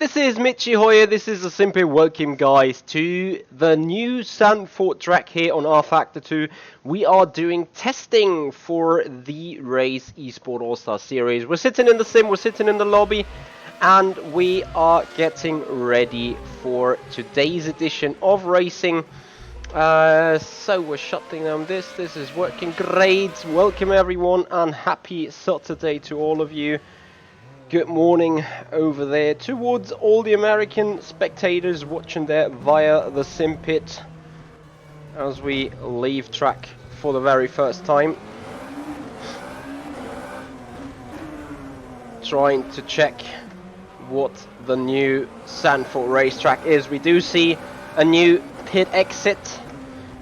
This is Mitchy Hoyer. This is a simple welcome, guys, to the new Zandvoort track here on rFactor 2. We are doing testing for the race Esport Allstar series. We're sitting in the sim, we're sitting in the lobby, and we are getting ready for today's edition of racing. So we're shutting down this. This is working great. Welcome everyone, and happy Saturday to all of you. Good morning over there towards all the American spectators watching there via the sim pit as we leave track for the very first time. Trying to check what the new Zandvoort racetrack is. We do see a new pit exit.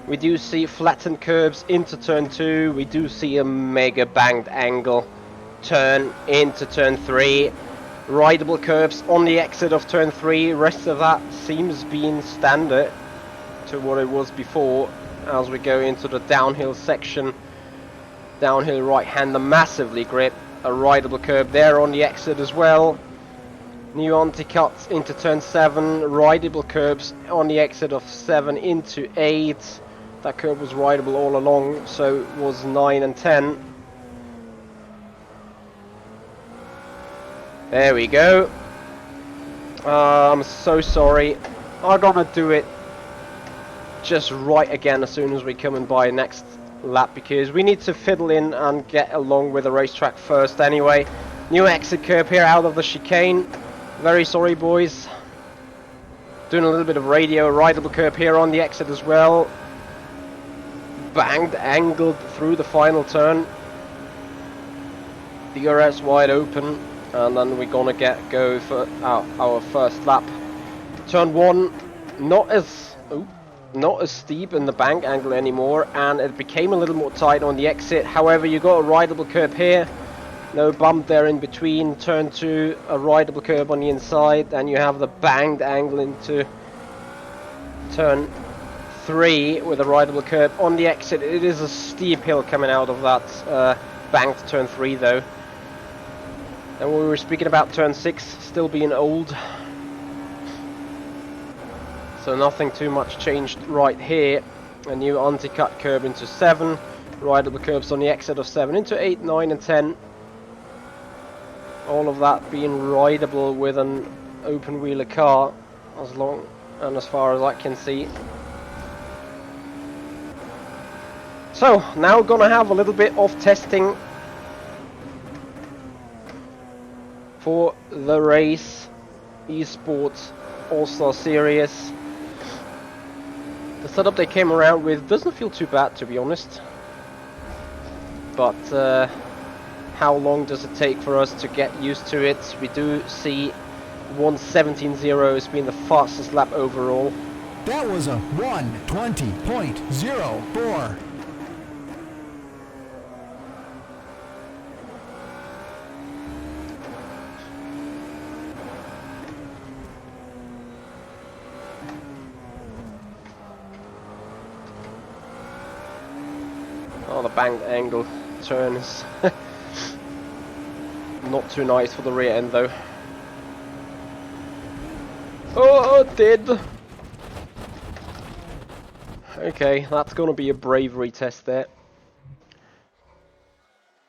We do see flattened curbs into turn 2. We do see a mega banged angle turn into turn 3, rideable curbs on the exit of turn 3. Rest of that seems being standard to what it was before. As we go into the downhill section, downhill right hander massively grip, a rideable curb there on the exit as well. New anti-cuts into turn 7, rideable curbs on the exit of 7 into 8. That curb was rideable all along, so was 9 and 10. There we go. I'm so sorry. I'm gonna do it just right again as soon as we come in by next lap, because we need to fiddle in and get along with the racetrack first anyway. New exit curb here out of the chicane. Very sorry, boys. Doing a little bit of radio. Rideable curb here on the exit as well. Banged, angled through the final turn. DRS wide open. And then we're gonna go for our first lap. Turn 1, not as steep in the bank angle anymore, and it became a little more tight on the exit. However, you got a rideable curb here, no bump there in between. Turn 2, a rideable curb on the inside, and you have the banged angle into turn 3 with a rideable curb on the exit. It is a steep hill coming out of that banked turn 3 though. And we were speaking about turn 6 still being old, so nothing too much changed right here. A new anti-cut curb into 7, rideable curbs on the exit of 7 into 8, 9 and 10. All of that being rideable with an open wheeler car, as long and as far as I can see. So now gonna have a little bit of testing for the race Esport Allstar series. The setup they came around with doesn't feel too bad, to be honest, but how long does it take for us to get used to it? We do see 1:17.0 as being the fastest lap overall. That was a 1:20.04. Oh, the banged angle turn is not too nice for the rear end though. Oh, dead. Okay, that's gonna be a bravery test there.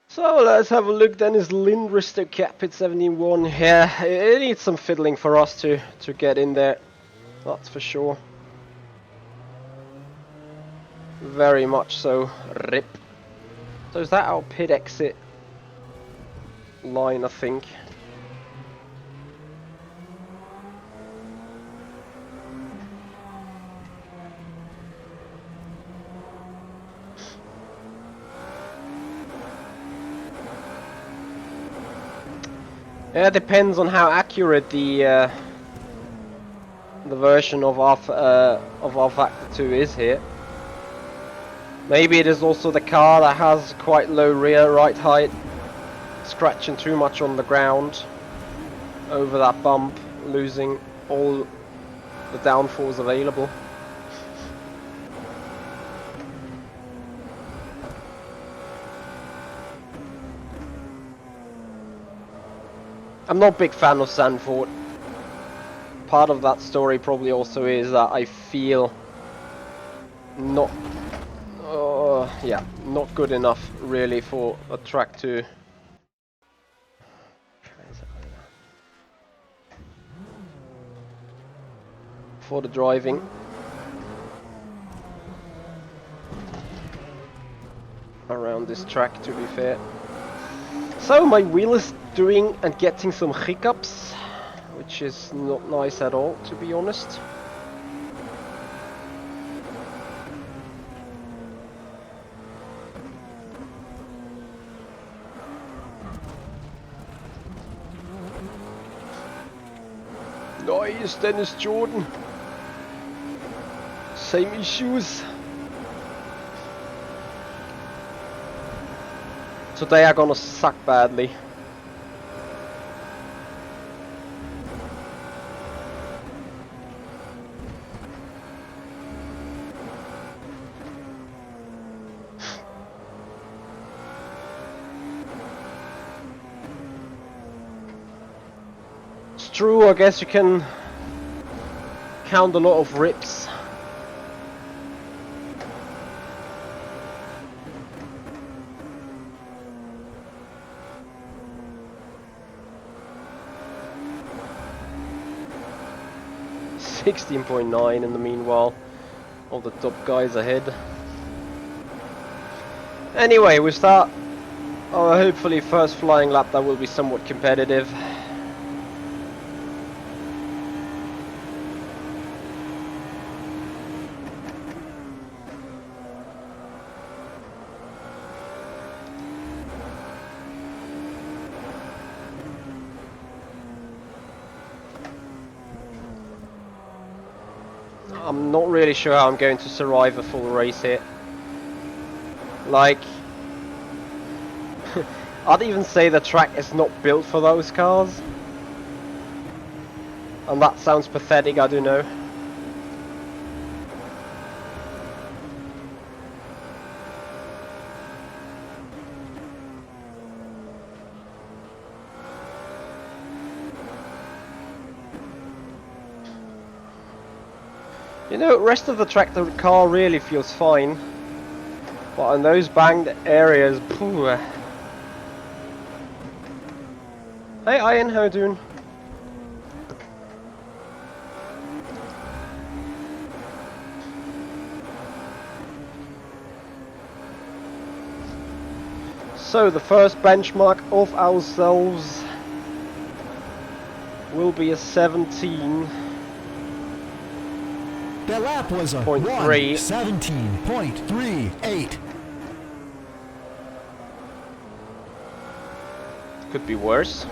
So let's have a look then. Is Lindrister cap at 71? Yeah, it needs some fiddling for us to get in there, that's for sure. Very much so. Rip. So is that our pit exit line, I think? Yeah, it depends on how accurate the version of rFactor 2 is here. Maybe it is also the car that has quite low rear right height, scratching too much on the ground over that bump, losing all the downforce available. I'm not a big fan of Zandvoort. part of that story probably also is that I feel not, yeah, not good enough really for a track to. For the driving. Around this track, to be fair. So my wheel is doing and getting some hiccups, which is not nice at all, to be honest. Nice, Dennis Jordan. Same issues. Today I'm gonna suck badly. It's true, I guess you can count a lot of rips. .9 in the meanwhile, all the top guys ahead. Anyway, we start hopefully first flying lap that will be somewhat competitive. I'm not really sure how I'm going to survive a full race here. Like, I'd even say the track is not built for those cars. And that sounds pathetic, I do know. You know, rest of the track the car really feels fine, but in those banged areas, phew. Hey Ian, how you doing? So the first benchmark of ourselves will be a 17. That lap was a 1:17.38. Could be worse,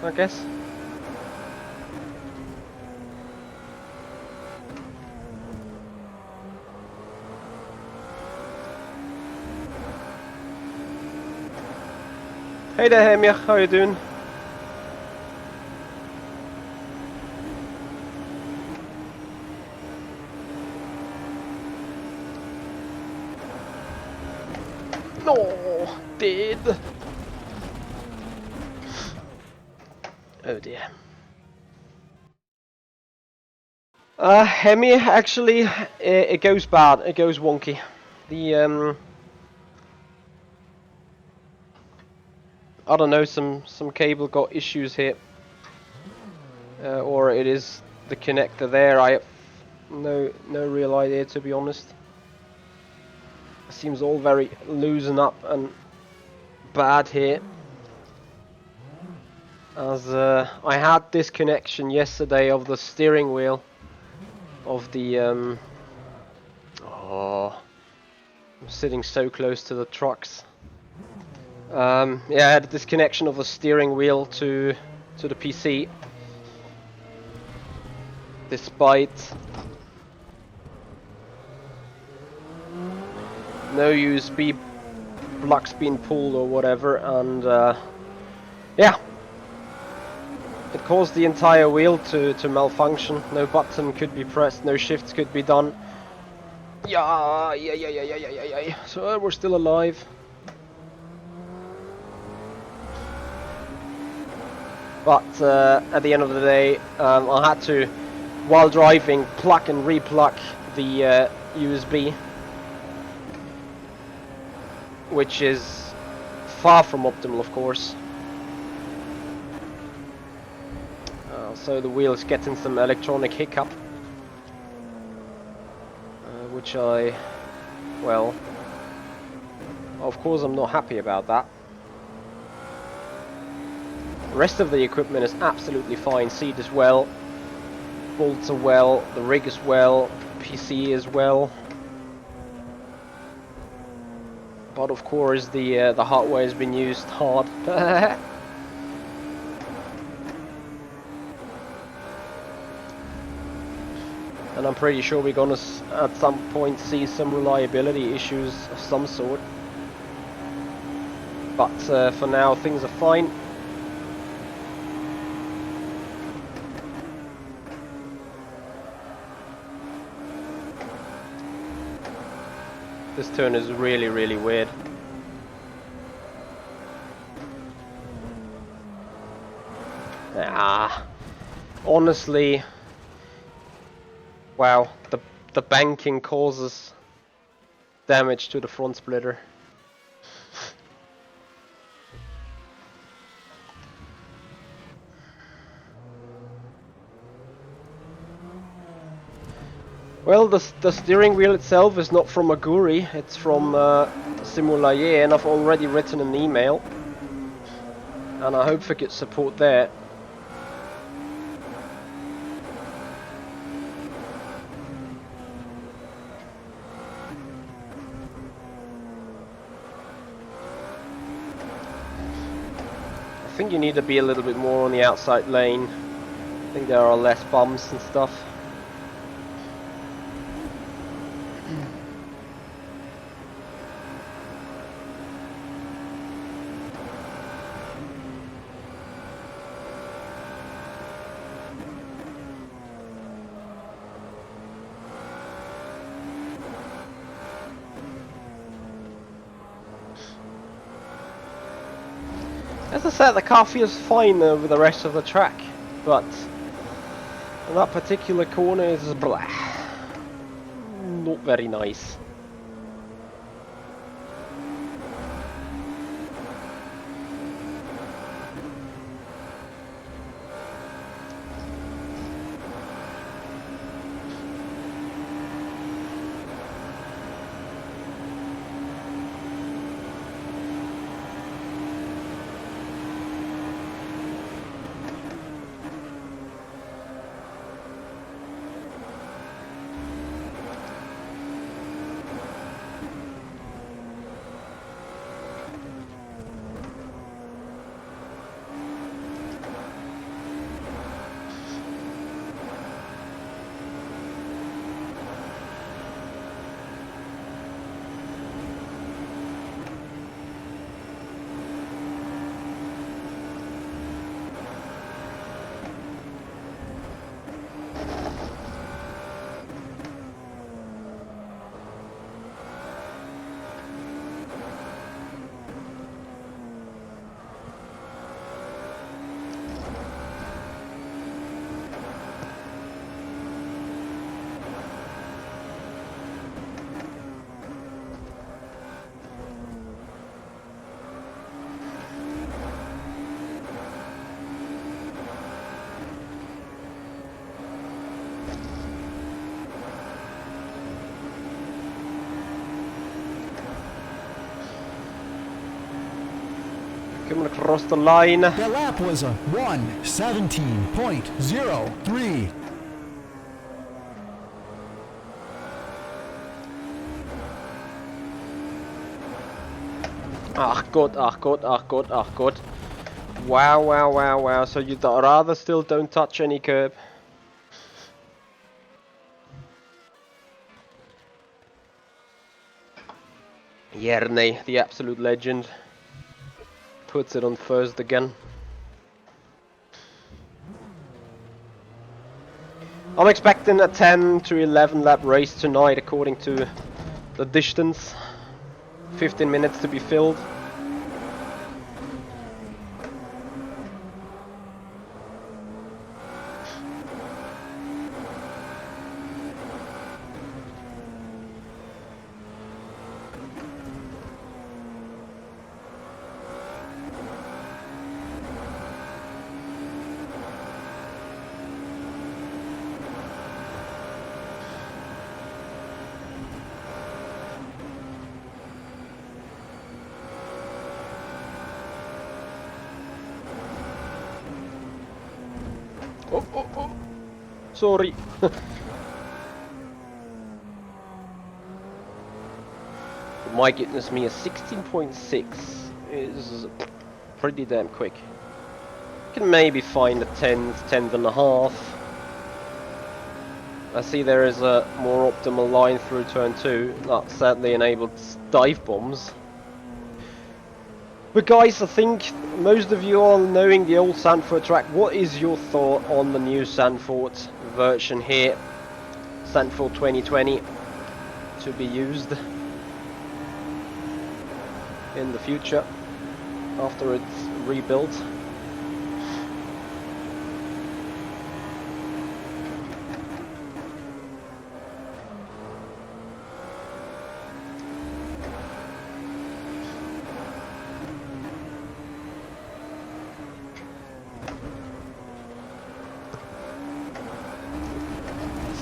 I guess. Hey there, Hemir, how you doing? No, did. Oh dear. Hemi, actually, it goes bad. It goes wonky. The I don't know. Some cable got issues here, or it is the connector there. I have no real idea, to be honest. Seems all very loosen up and bad here, as I had disconnection yesterday of the steering wheel of the oh, I'm sitting so close to the trucks. Yeah, I had a disconnection of the steering wheel to the PC, despite no USB plugs being pulled or whatever, and yeah, it caused the entire wheel to malfunction. No button could be pressed, no shifts could be done. Yeah. So we're still alive. But at the end of the day, I had to while driving, plug and replug the USB, which is far from optimal, of course. So the wheel is getting some electronic hiccup, which well, of course I'm not happy about that. The rest of the equipment is absolutely fine. Seat is well, bolts are well, the rig is well, PC is well. But of course the hardware has been used hard. And I'm pretty sure we're gonna at some point see some reliability issues of some sort. But for now things are fine. This turn is really, really weird. Honestly, wow, the banking causes damage to the front splitter. Well, the steering wheel itself is not from Aguri, it's from Simulaye, and I've already written an email. And I hope for good support there. I think you need to be a little bit more on the outside lane. I think there are less bumps and stuff. As I said, the car feels fine over the rest of the track, but that particular corner is blah, not very nice. Coming across the line. The lap was a 1:17.03. Ach Gott, ach Gott, ach Gott, ach Gott. Wow, wow, wow, wow. So you'd rather still don't touch any curb. Jerne, the absolute legend, puts it on first again. I'm expecting a 10 to 11 lap race tonight according to the distance. 15 minutes to be filled. oh. Sorry. My goodness me, a 16.6 is pretty damn quick. Can maybe find a 10th and a half. I see there is a more optimal line through turn 2, that sadly enabled dive bombs. But guys, I think most of you are knowing the old Zandvoort track. What is your thought on the new Zandvoort version here? Zandvoort 2020 to be used in the future after it's rebuilt.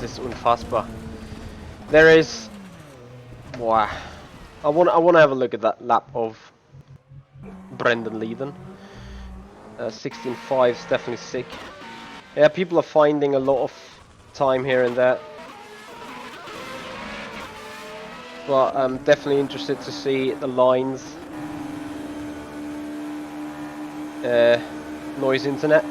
This is unfassbar. There is, wow. I want to have a look at that lap of Brendan Leiden. 16.5 is definitely sick. Yeah, people are finding a lot of time here and there. But I'm definitely interested to see the lines. Noise internet.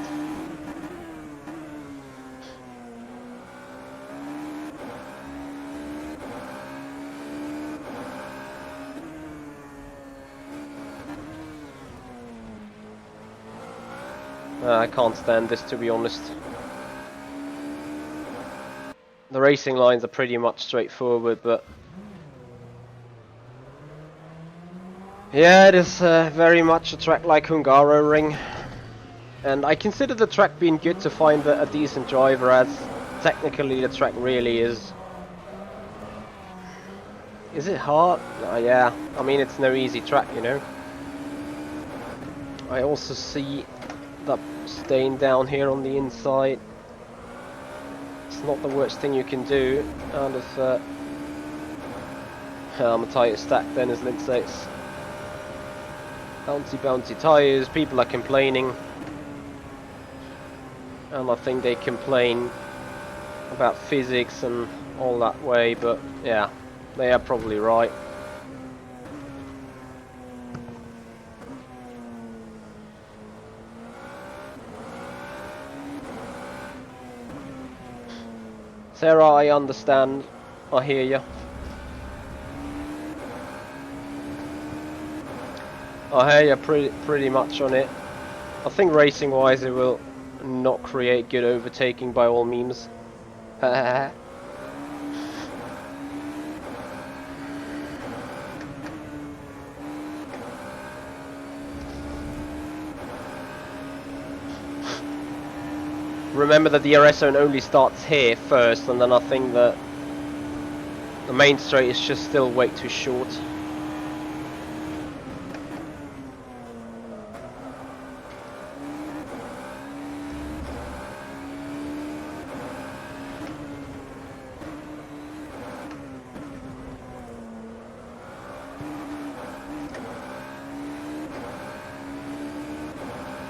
I can't stand this, to be honest. The racing lines are pretty much straightforward, but yeah, it is very much a track like Hungaroring, and I consider the track being good to find a decent driver, as technically the track really is. Is it hard? Yeah, I mean, it's no easy track, you know. I also see that stain down here on the inside. It's not the worst thing you can do out of I'm a tyre stack then, as Link says. Bouncy tyres, people are complaining, and I think they complain about physics and all that way, but yeah, they are probably right. Sarah, I understand. I hear you. I hear you pretty much on it. I think racing-wise it will not create good overtaking by all means. Remember that the DRS zone only starts here first, and then I think that the main straight is just still way too short.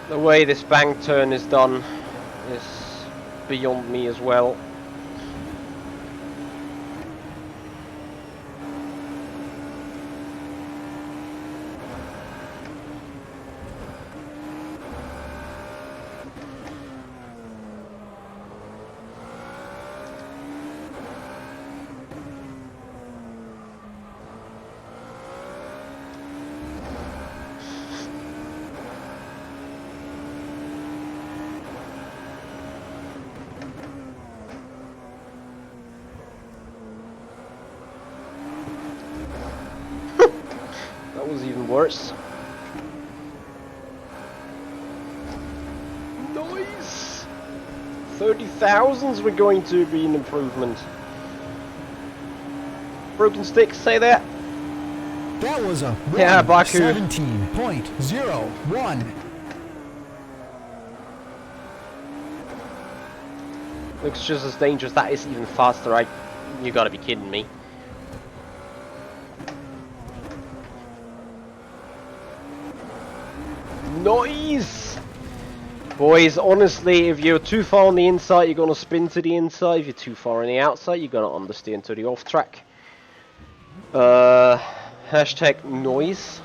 The way this bank turn is done is beyond me as well. That was even worse. Nice! 30,000s were going to be an improvement. Broken sticks, say that? That was a Yeah, Baku. 17.01. Looks just as dangerous. That is even faster. You gotta be kidding me. Nice! Boys, honestly, if you're too far on the inside, you're gonna spin to the inside. If you're too far on the outside, you're gonna understeer to the off track. Hashtag noise.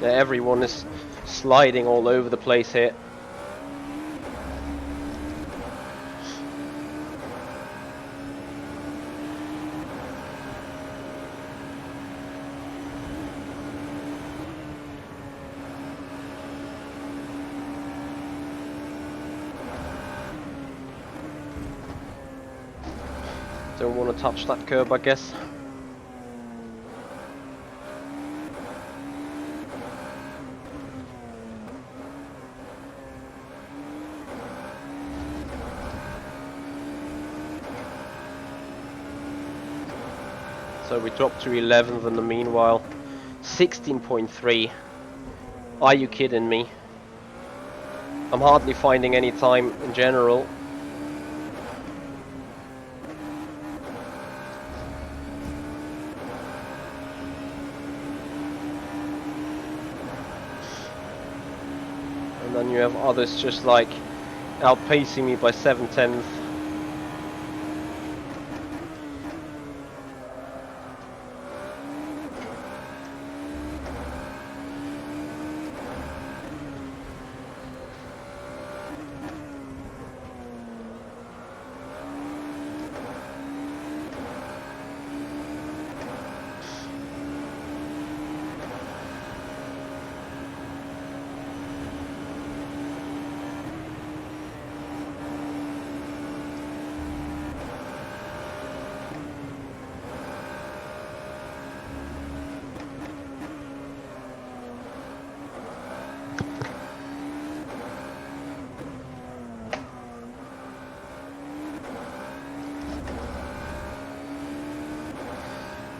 Yeah, everyone is sliding all over the place here. Don't want to touch that curb, I guess. So we dropped to 11th in the meanwhile. 16.3. Are you kidding me? I'm hardly finding any time in general. And then you have others just like outpacing me by 7/10.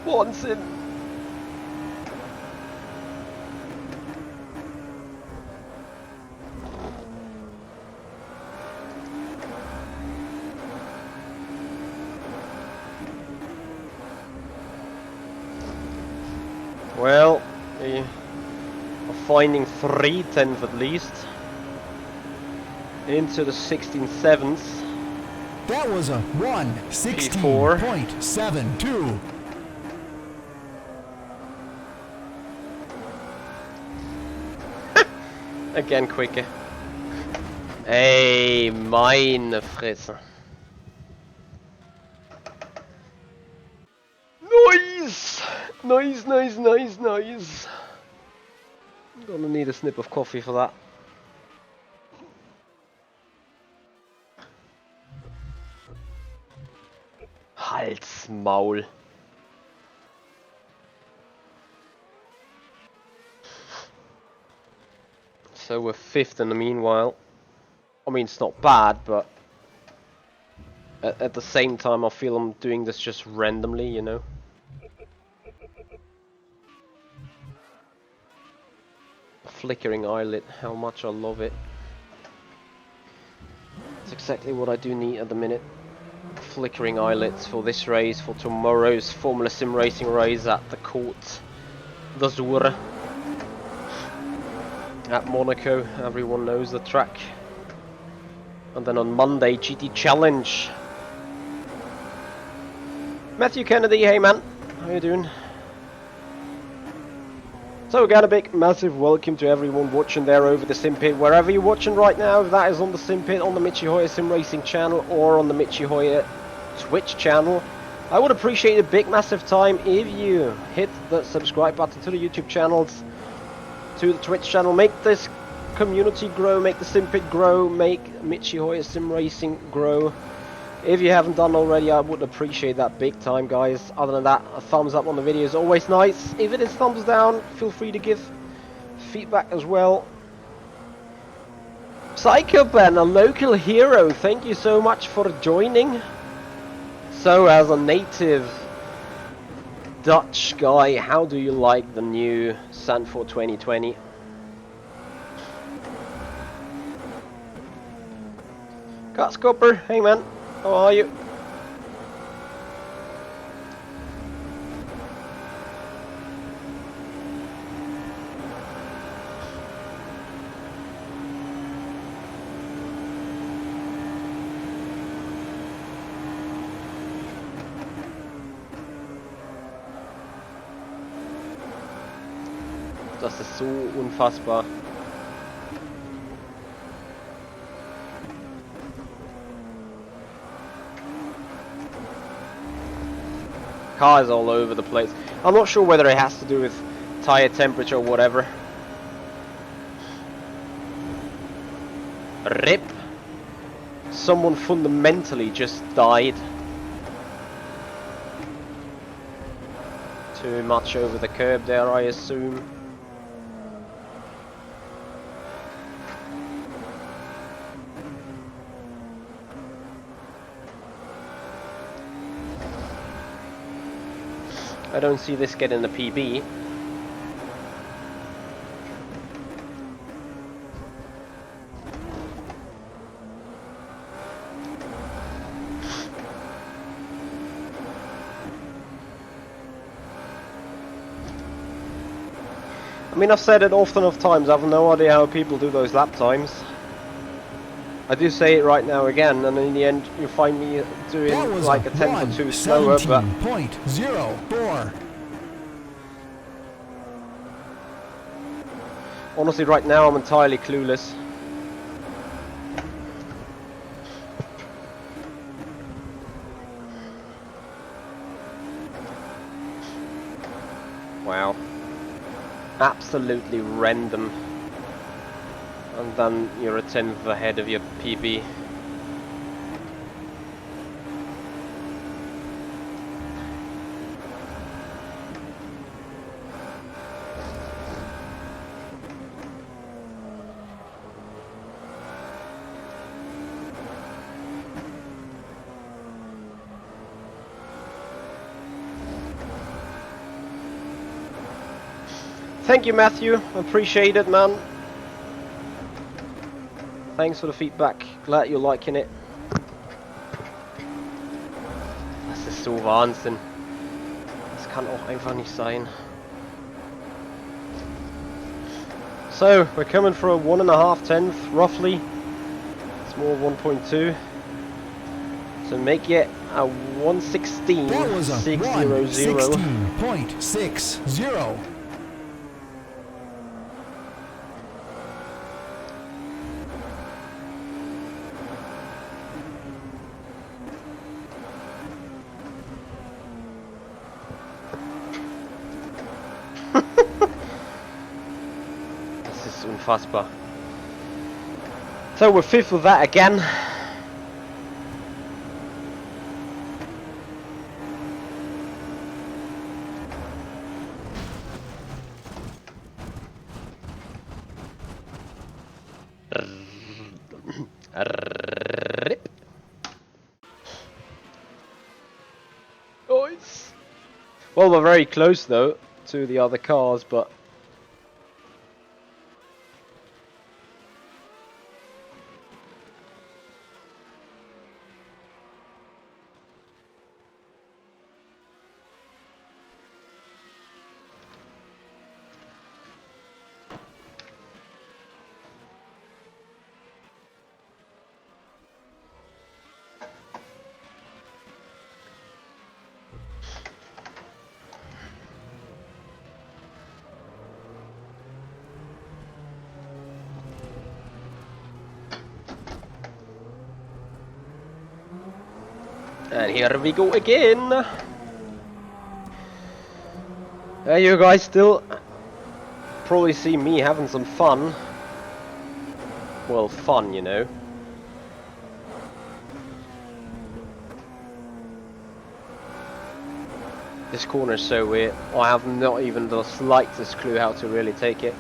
Once in. Well, we are finding 3/10 at least into the 16/7. That was a 1:16.72. Again quicker. Ey, meine Fresse. Nice! Nice, nice, nice, nice. I'm gonna need a snip of coffee for that. Hals, Maul. So we're 5th in the meanwhile. I mean, it's not bad, but at the same time I feel I'm doing this just randomly, you know. Flickering eyelid, how much I love it. It's exactly what I do need at the minute. Flickering eyelids for this race, for tomorrow's Formula Sim Racing race at the Court d'Azur at Monaco. Everyone knows the track. And then on Monday, GT Challenge. Matthew Kennedy, hey man, how you doing? So again, a big massive welcome to everyone watching there over the Sim Pit, wherever you're watching right now, if that is on the Sim Pit, on the Michi Hoyer Sim Racing channel, or on the Michi Hoyer Twitch channel. I would appreciate a big massive time if you hit the subscribe button to the YouTube channels, to the Twitch channel. Make this community grow, make the Sim Pit grow, make Michi Hoyer Sim Racing grow. If you haven't done already, I would appreciate that big time, guys. Other than that, a thumbs up on the video is always nice. If it is thumbs down, feel free to give feedback as well. Psycho Ben, a local hero, thank you so much for joining. So, as a native Dutch guy, how do you like the new Zandvoort 2020? Cutskopper, hey man, how are you? Das ist so unfassbar. Car is all over the place. I'm not sure whether it has to do with tire temperature or whatever. RIP. Someone fundamentally just died. Too much over the curb there, I assume. I don't see this getting the PB. I mean, I've said it often of times, I have no idea how people do those lap times. I do say it right now again, and in the end you find me doing like a tenth or two slower, but... 17.04. Honestly, right now I'm entirely clueless. Wow. Absolutely random. And then you're a tenth ahead of your PB. Thank you, Matthew. Appreciate it, man. Thanks for the feedback. Glad you're liking it. Das ist so Wahnsinn. Das kann auch einfach nicht sein. So, we're coming for a 1.5 tenth, roughly. It's more 1.2. So make it a 1:16.600. That was a 1:16.60. Unfassbar. So we're fifth with that again. Well, we're very close though to the other cars, but and here we go again. You guys still probably see me having some fun. Well, fun, you know. This corner is so weird. I have not even the slightest clue how to really take it.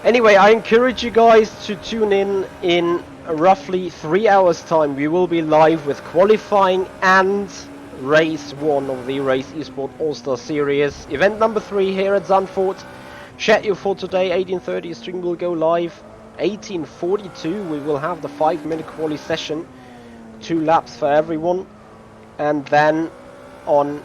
Anyway, I encourage you guys to tune in roughly 3 hours time. We will be live with qualifying and race 1 of the Race Esport Allstar series. Event number 3 here at Zandvoort. Schedule for today, 18:30, stream will go live. 18:42, we will have the 5-minute quali session. 2 laps for everyone. And then on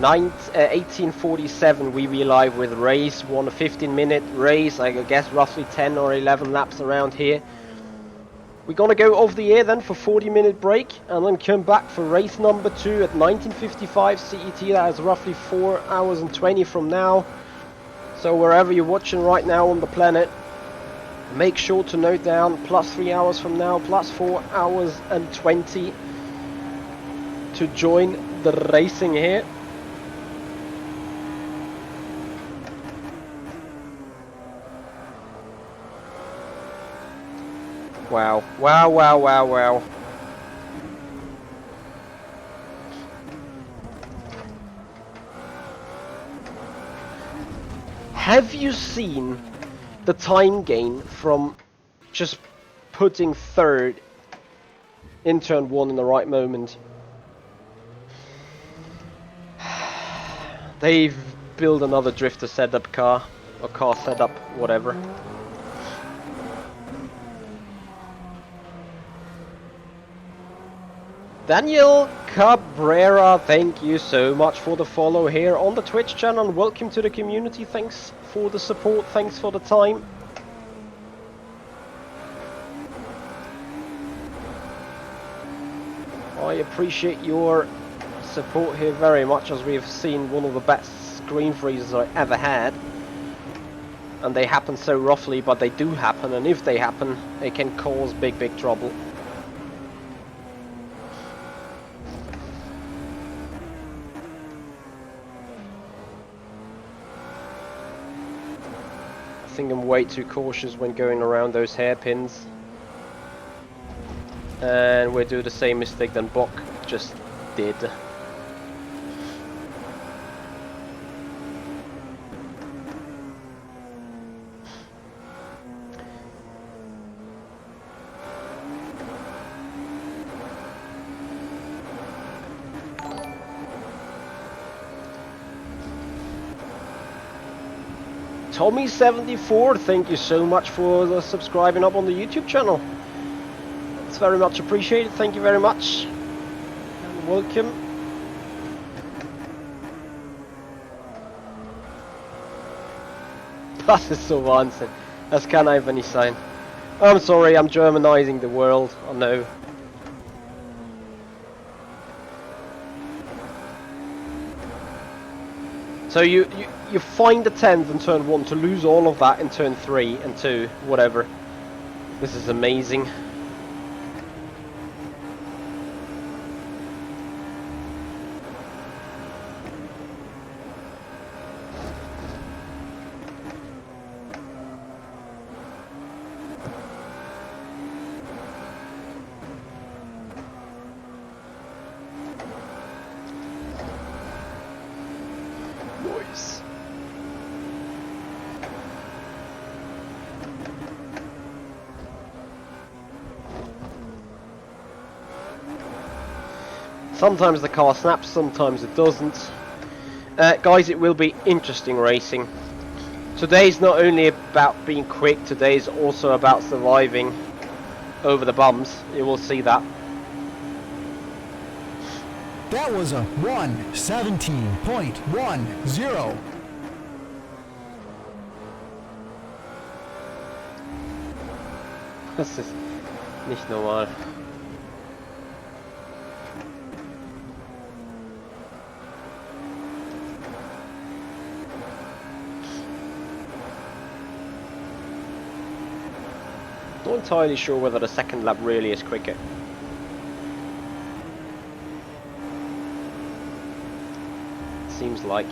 18:47 we will live with race 1, a 15-minute race, I guess roughly 10 or 11 laps around here. We're gonna go off the air then for 40-minute break and then come back for race number 2 at 19:55 CET. That is roughly 4 hours and 20 from now. So wherever you're watching right now on the planet, make sure to note down plus 3 hours from now, plus 4 hours and 20 to join the racing here. Wow, wow, wow, wow, wow. Have you seen the time gain from just putting third in turn 1 in the right moment? They've built another drifter setup car, or car setup, whatever. Daniel Cabrera, thank you so much for the follow here on the Twitch channel. Welcome to the community. Thanks for the support. Thanks for the time. I appreciate your support here very much, as we've seen one of the best screen freezes I ever had. And they happen so roughly, but they do happen, and if they happen, they can cause big, big trouble. I think I'm way too cautious when going around those hairpins. And we'll do the same mistake that Bock just did. Tommy74, thank you so much for the subscribing up on the YouTube channel. It's very much appreciated, thank you very much. And welcome. Das ist so Wahnsinn. Das kann einfach nicht sein. I'm sorry, I'm Germanizing the world, I know. So you find the 10th in turn 1 to lose all of that in turn 3 and 2, whatever. This is amazing. Sometimes the car snaps, sometimes it doesn't. Guys, it will be interesting racing. Today's not only about being quick, today's also about surviving over the bumps. You will see that. That was a 1:17.10. Das ist nicht normal. Not entirely sure whether the second lap really is quicker. Seems like.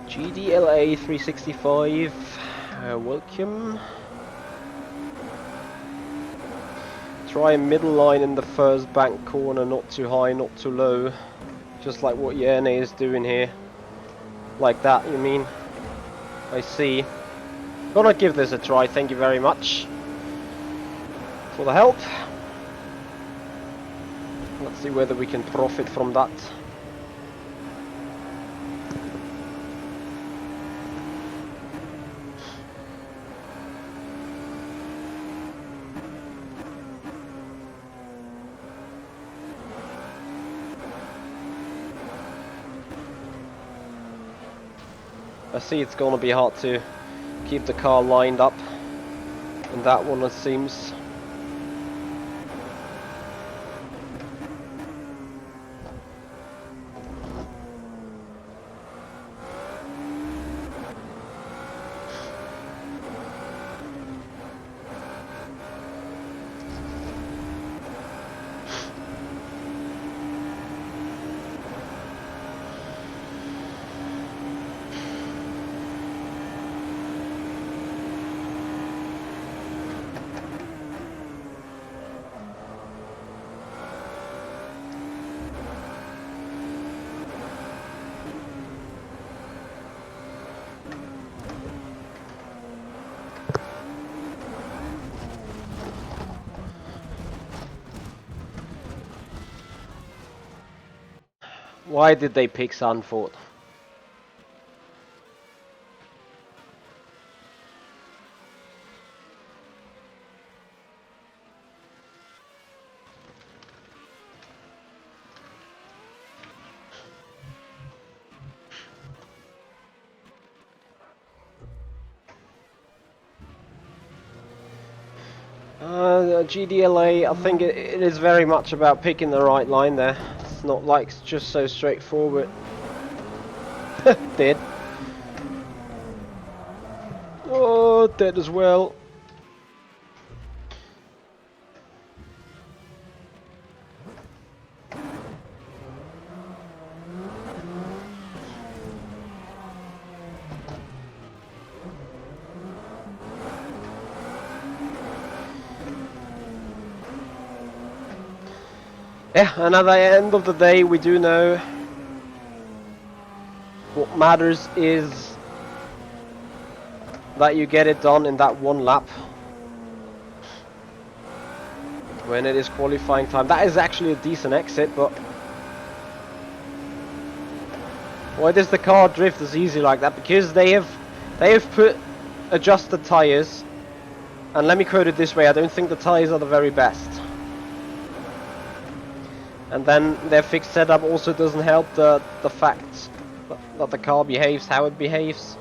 GDLA 365, welcome. Try a middle line in the first bank corner, not too high, not too low. Just like what Yerne is doing here. Like that, you mean? I see. Gonna give this a try, thank you very much for the help. Let's see whether we can profit from that. I see it's gonna be hard to keep the car lined up in that one, it seems. Why did they pick Zandvoort? GDLA, I think it is very much about picking the right line there. It's not like it's just so straightforward. Dead. Oh, dead as well. Yeah, and at the end of the day, we do know what matters is that you get it done in that one lap when it is qualifying time. That is actually a decent exit, but why does the car drift as easy like that? Because they have put adjusted tires, and let me quote it this way: I don't think the tires are the very best. And then their fixed setup also doesn't help the fact that the car behaves how it behaves.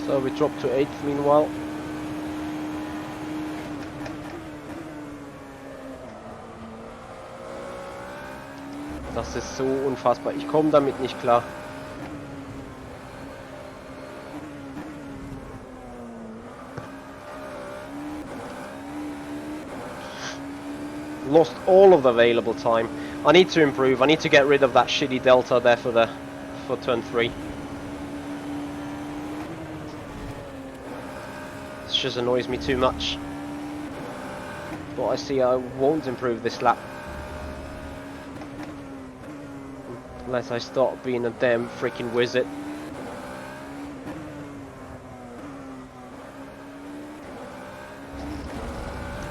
So we dropped to 8th meanwhile. Das ist so unfassbar. Ich komme damit nicht klar. Lost all of the available time. I need to improve. I need to get rid of that shitty delta there for turn 3. It just annoys me too much. But I see I won't improve this lap unless I start being a damn freaking wizard.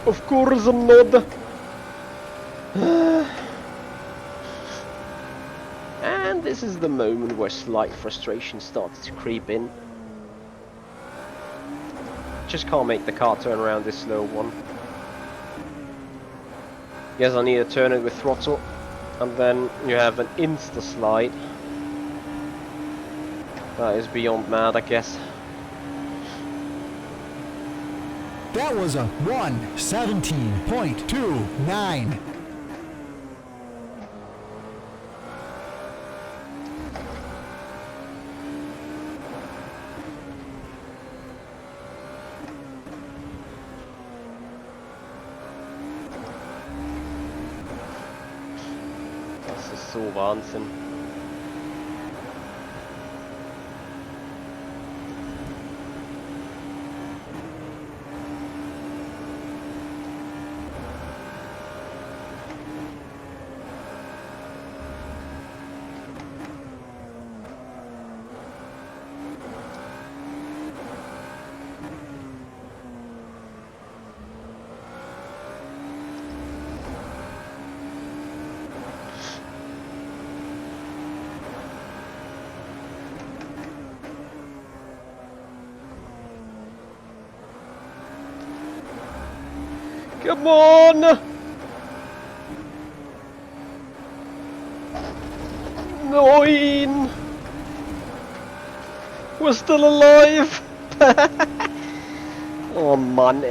Of course I'm not. And this is the moment where slight frustration starts to creep in. just can't make the car turn around this slow one. Guess I need to turn it with throttle, and then you have an insta slide. That is beyond mad, I guess. That was a 1:17.29. Das ist so Wahnsinn. Come on! 9! We're still alive! Oh man,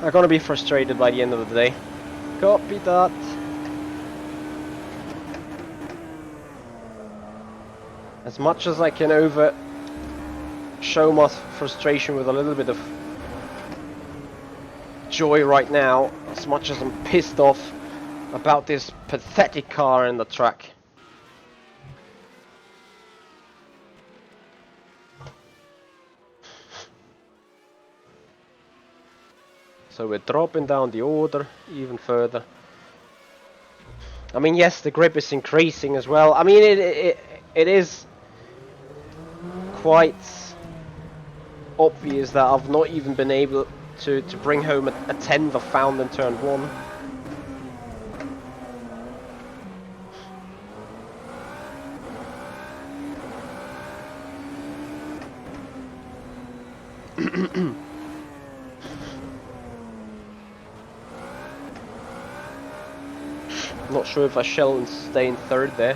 I'm gonna be frustrated by the end of the day. Copy that. As much as I can show my frustration with a little bit of joy right now, as much as I'm pissed off about this pathetic car in the track. So we're dropping down the order even further. I mean, yes, the grip is increasing as well. I mean, it is quite obvious that I've not even been able to bring home a tenth of found in turn 1. Not sure if I shall stay in 3rd there.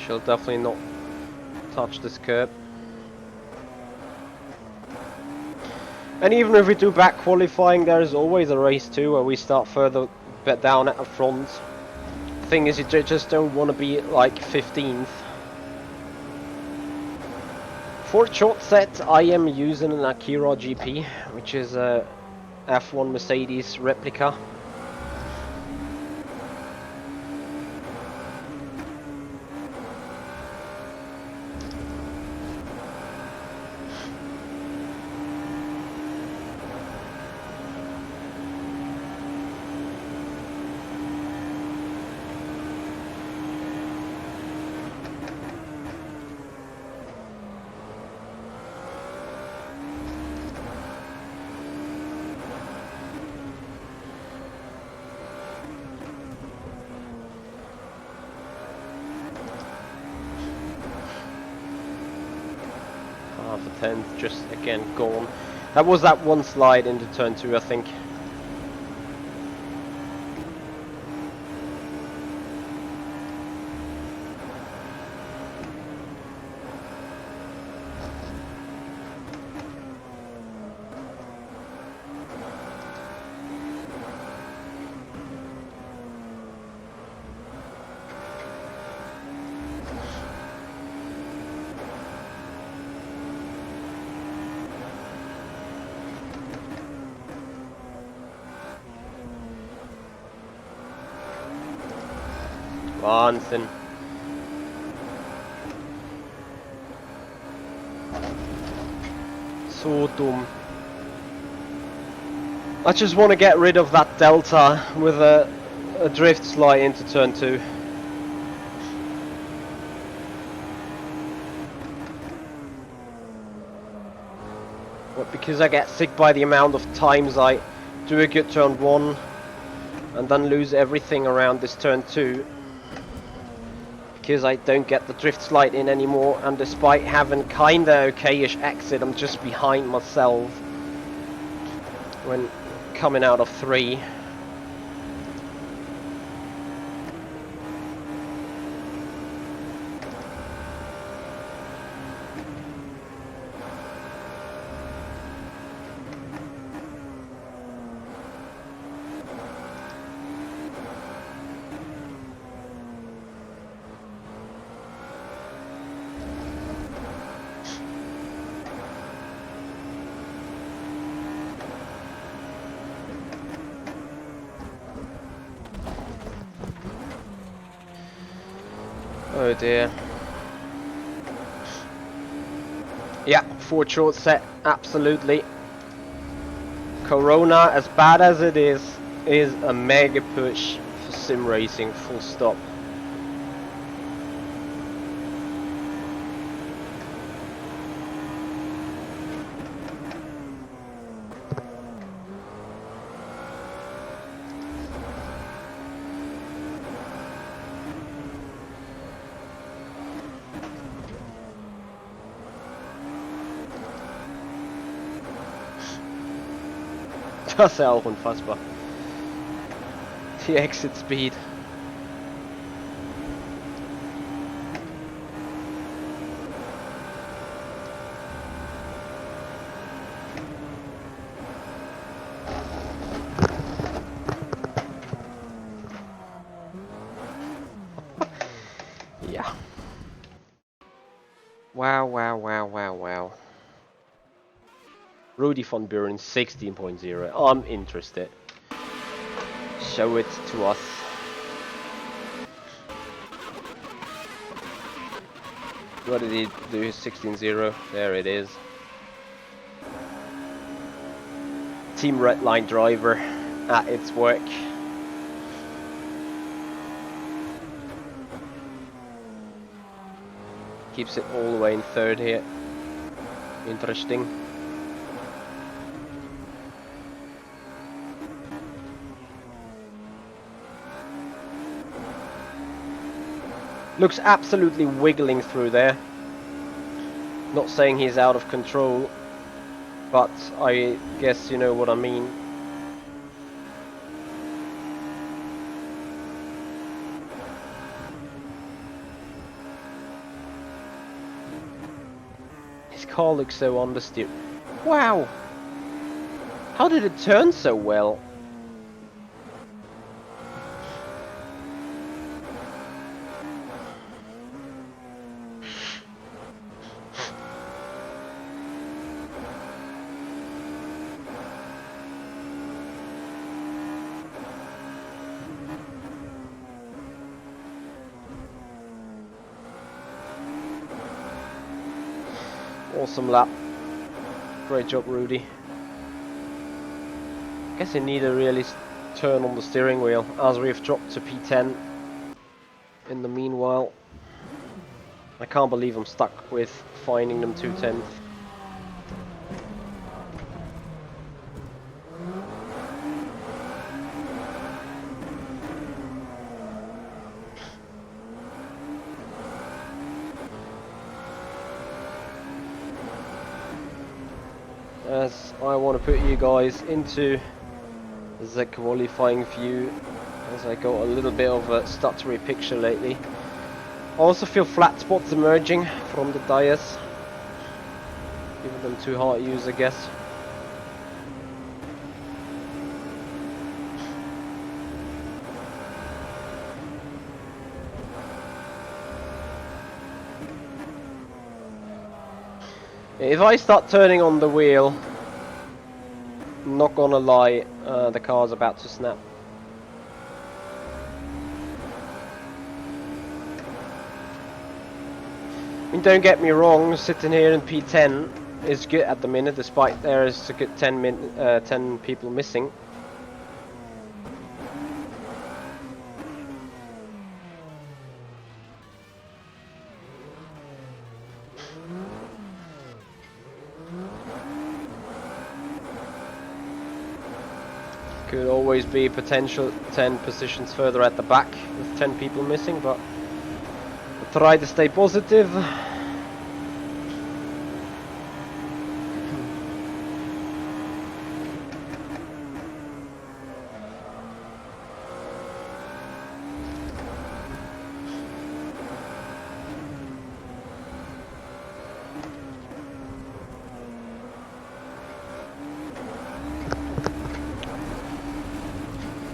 She'll definitely not touch this curb. And even if we do back qualifying, there is always a race too where we start further down at the front. The thing is, you just don't want to be like 15th. For short set, I am using an Akira GP, which is a F1 Mercedes replica. Half a tenth, just again gone. That was that one slide into turn 2, I think. Wahnsinn. So dumm. I just want to get rid of that delta with a drift slide into turn 2. What because I get sick by the amount of times I do a good turn 1 and then lose everything around this turn 2. Because I don't get the drift slide in anymore, and despite having kinda okayish exit, I'm just behind myself when coming out of 3. Oh dear. Yeah, forward short set, absolutely. Corona, as bad as it is a mega push for sim racing, full stop. Das ist ja auch unfassbar. Die Exit Speed. Ja. Wow. Rudy von Buren 16.0. I'm interested. Show it to us. What did he do? 16.0. There it is. Team Redline driver at its work. Keeps it all the way in 3rd here. Interesting. Looks absolutely wiggling through there. Not saying he's out of control, but I guess you know what I mean. His car looks so understeer. Wow! How did it turn so well? Awesome lap. Great job, Rudy. Guess you need a really turn on the steering wheel as we've dropped to P10 in the meanwhile. I can't believe I'm stuck with finding them 2/10. As I want to put you guys into the qualifying view, as I got a little bit of a stuttery picture lately. I also feel flat spots emerging from the tires. Giving them too hard to use, I guess. If I start turning on the wheel, not gonna lie, the car's about to snap. I mean, don't get me wrong, sitting here in P10 is good at the minute, despite there is a good 10 people missing. Could always be potential 10 positions further at the back with 10 people missing, but we'll try to stay positive.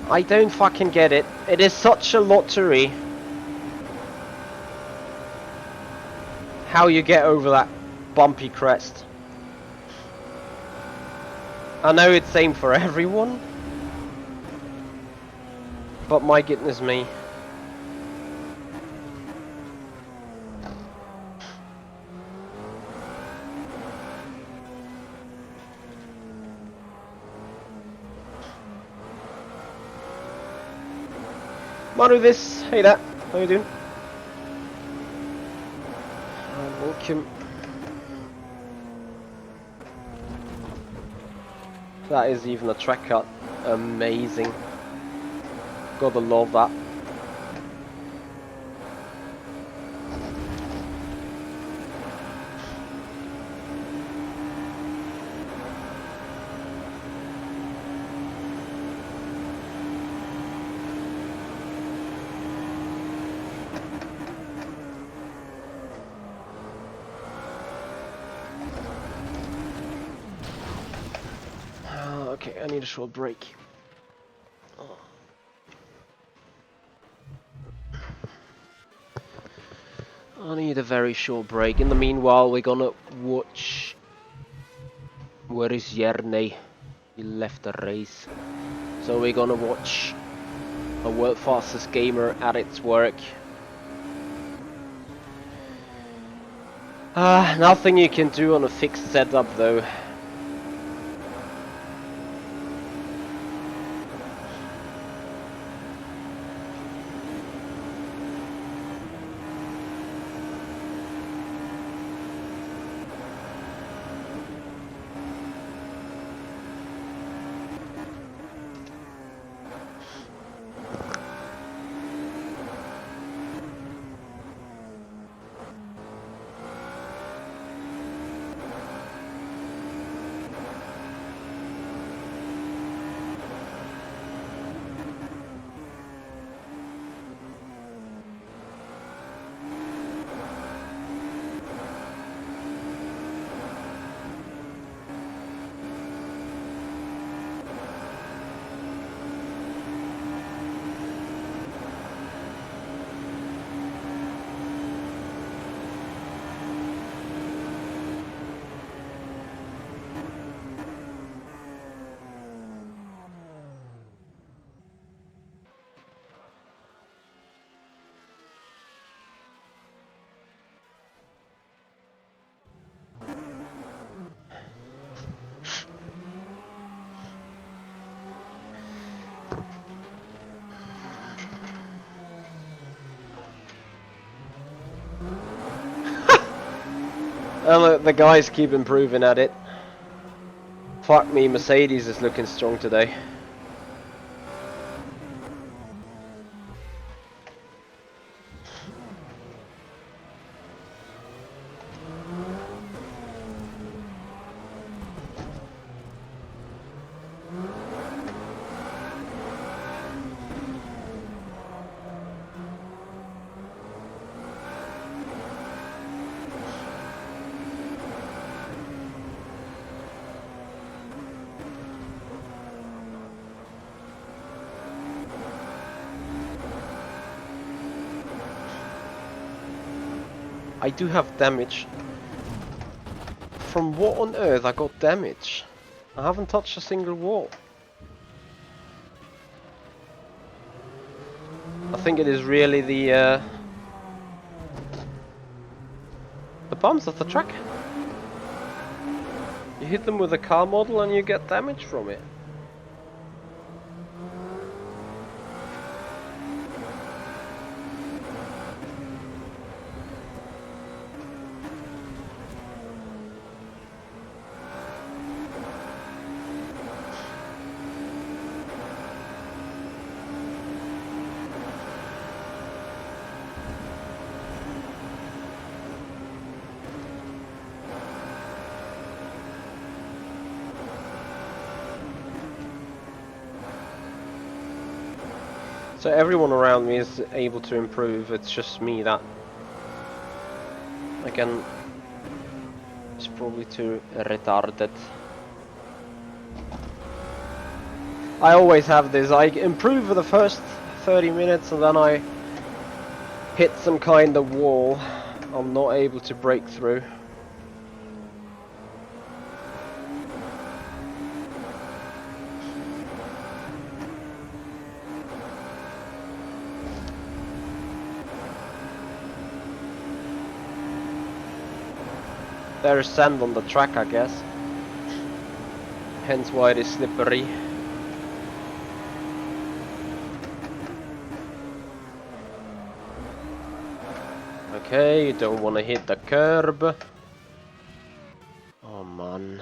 I don't fucking get it. It is such a lottery how you get over that bumpy crest. I know it's same for everyone, but my goodness me. Manu this, hey there, how you doing? Welcome. That is even a track cut, amazing. Gotta love that. Okay, I need a short break. I need a very short break. In the meanwhile, we're gonna watch... Where is Jerne? He left the race. So we're gonna watch a world fastest gamer at its work. Nothing you can do on a fixed setup though. The guys keep improving at it. Fuck me, Mercedes is looking strong today. I do have damage. From what on earth I got damage? I haven't touched a single wall. I think it is really the bumps of the track. You hit them with a car model and you get damage from it. So everyone around me is able to improve, it's just me that again is probably too retarded. I always have this, I improve for the first 30 minutes and then I hit some kind of wall I'm not able to break through. There's sand on the track, I guess. Hence why it is slippery. Okay, you don't want to hit the curb. Oh man.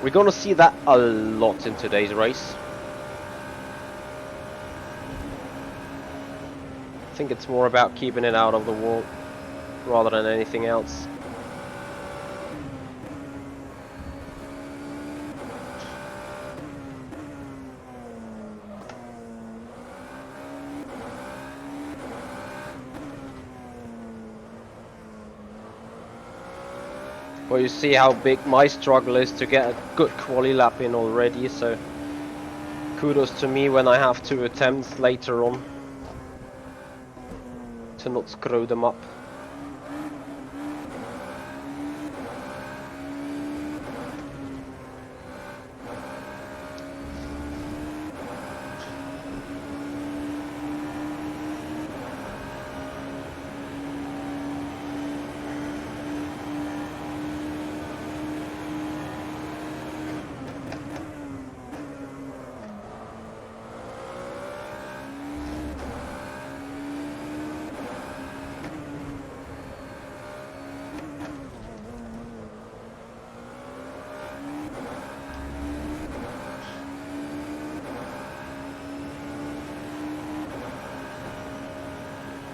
We're gonna see that a lot in today's race. I think it's more about keeping it out of the wall rather than anything else. Well, you see how big my struggle is to get a good quali lap in already, so kudos to me when I have 2 attempts later on to not screw them up.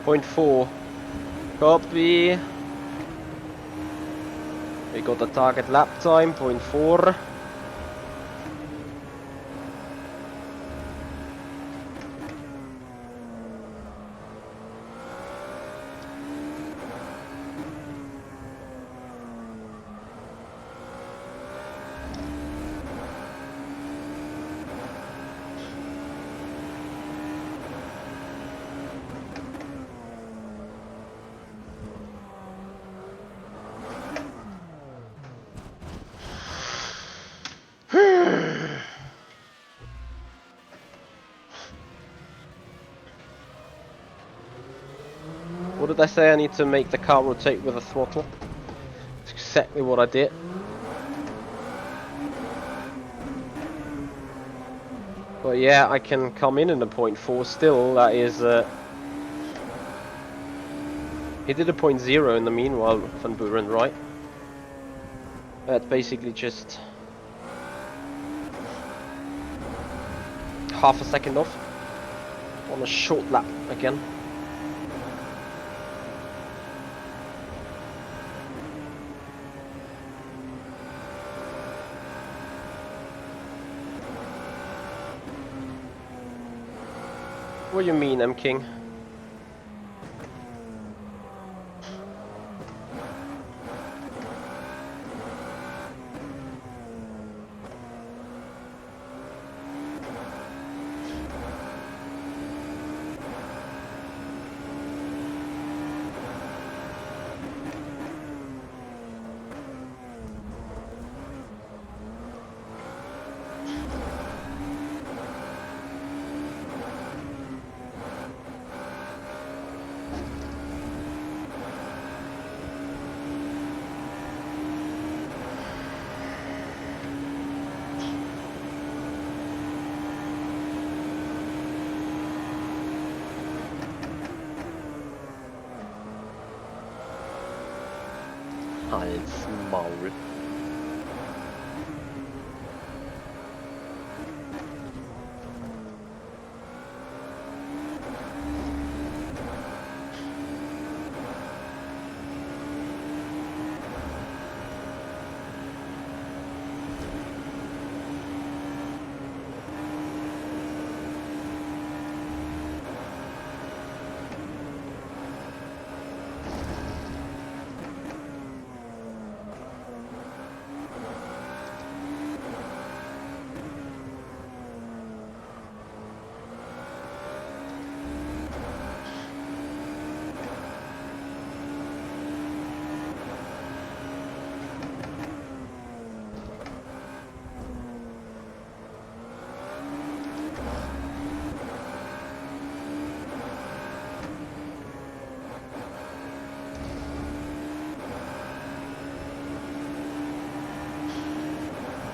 Point 4. Copy. We got the target lap time, 0.4. What did I say? I need to make the car rotate with the throttle. That's exactly what I did. But yeah, I can come in the 0.4 still. That is... he did a 0.0 in the meanwhile, Van Buren, right? That's basically just... half a second off. On a short lap again. What do you mean, M King? Hals Maul.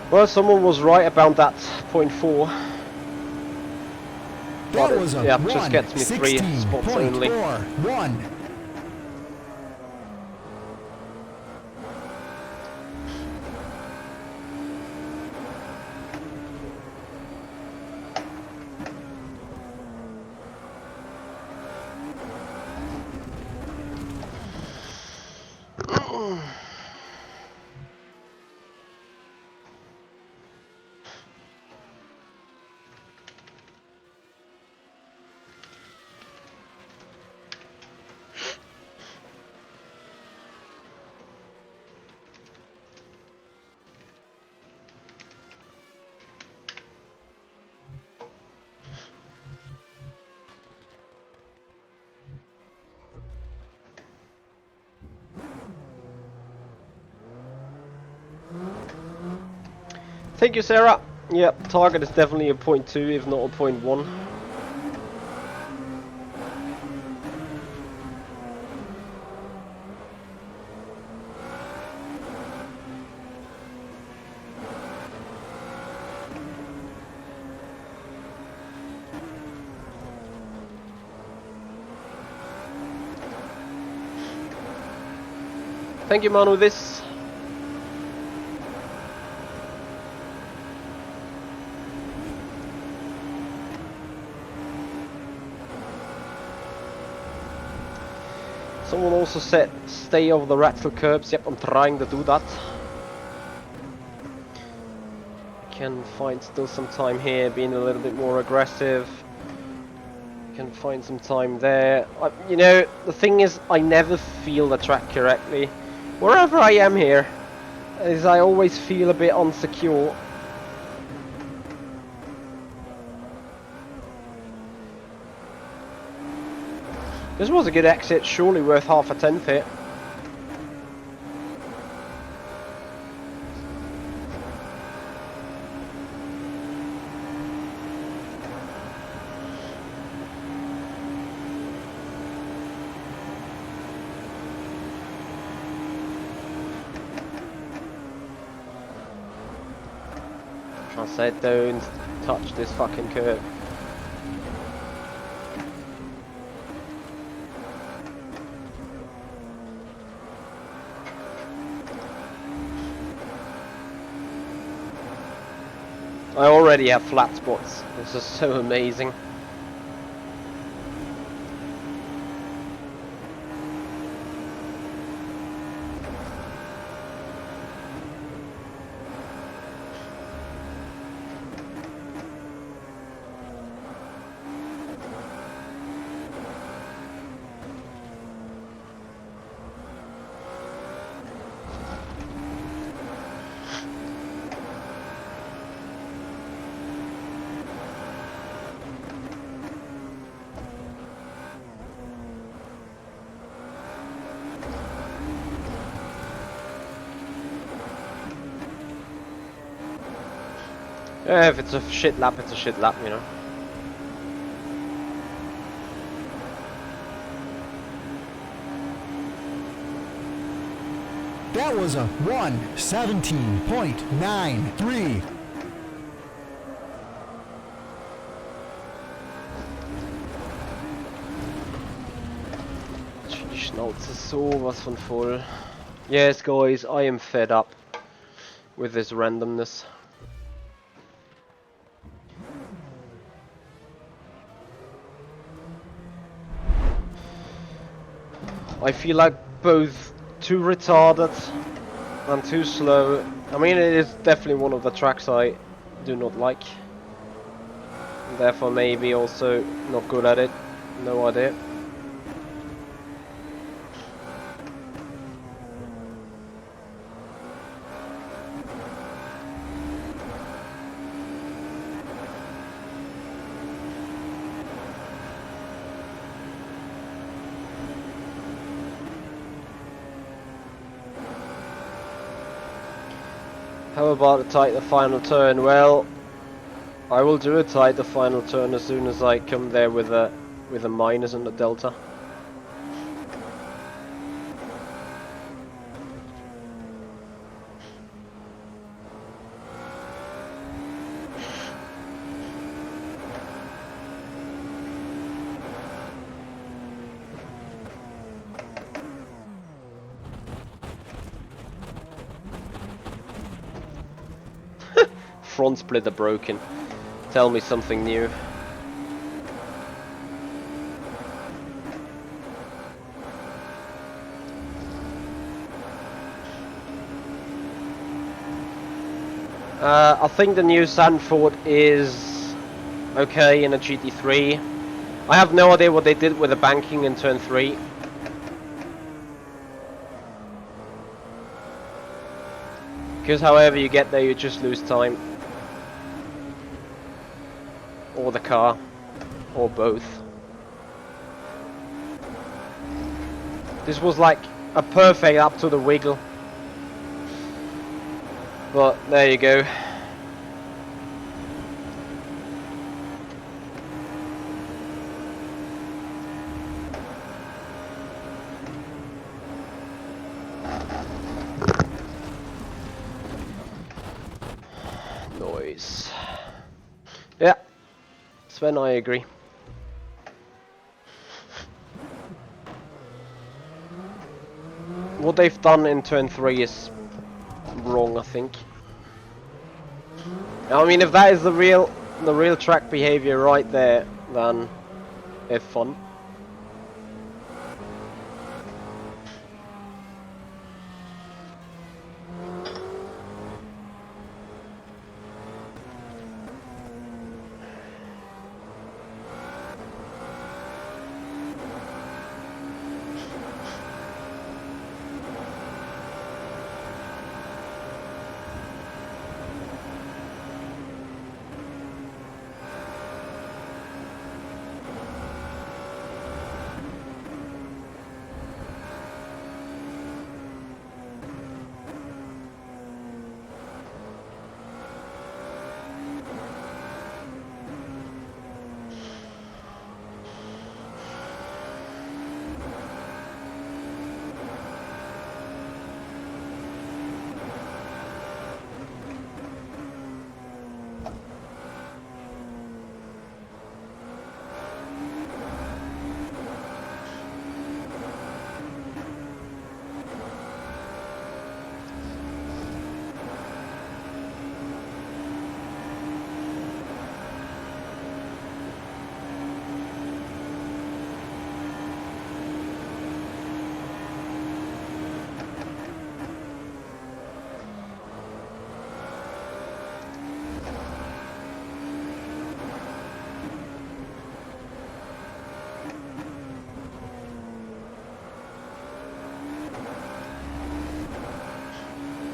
Well, someone was right about that .4. That But was a yeah, just gets me 3 spots only. 1:16.41. Thank you, Sarah. Yep, target is definitely a .2, if not a .1. Thank you, Manu. This. Someone also said stay over the rattle curbs. Yep, I'm trying to do that. Can find still some time here, being a little bit more aggressive. Can find some time there. You know, the thing is, I never feel the track correctly. Wherever I am here, is I always feel a bit insecure. This was a good exit, surely worth half a tenth here. I said don't touch this fucking curb. I already have flat spots. This is so amazing. Yeah, if it's a shit lap, it's a shit lap, you know. That was a 1:17.93. Die Schnauze sowas von voll. Yes, guys, I am fed up with this randomness. I feel like both too retarded and too slow. I mean, it is definitely one of the tracks I do not like. Therefore, maybe also not good at it. No idea. How about a tight the final turn? Well, I will do a tight the final turn as soon as I come there with a minus and a delta. Front splitter broken. Tell me something new. I think the new Zandvoort is okay in a GT3. I have no idea what they did with the banking in turn 3. Because however you get there, you just lose time. Or the car. Or both. This was like a perfect up to the wiggle. But there you go. Noise. Yeah. Sven, I agree. What they've done in turn 3 is wrong, I think. I mean, if that is the real track behavior right there, then it's fun.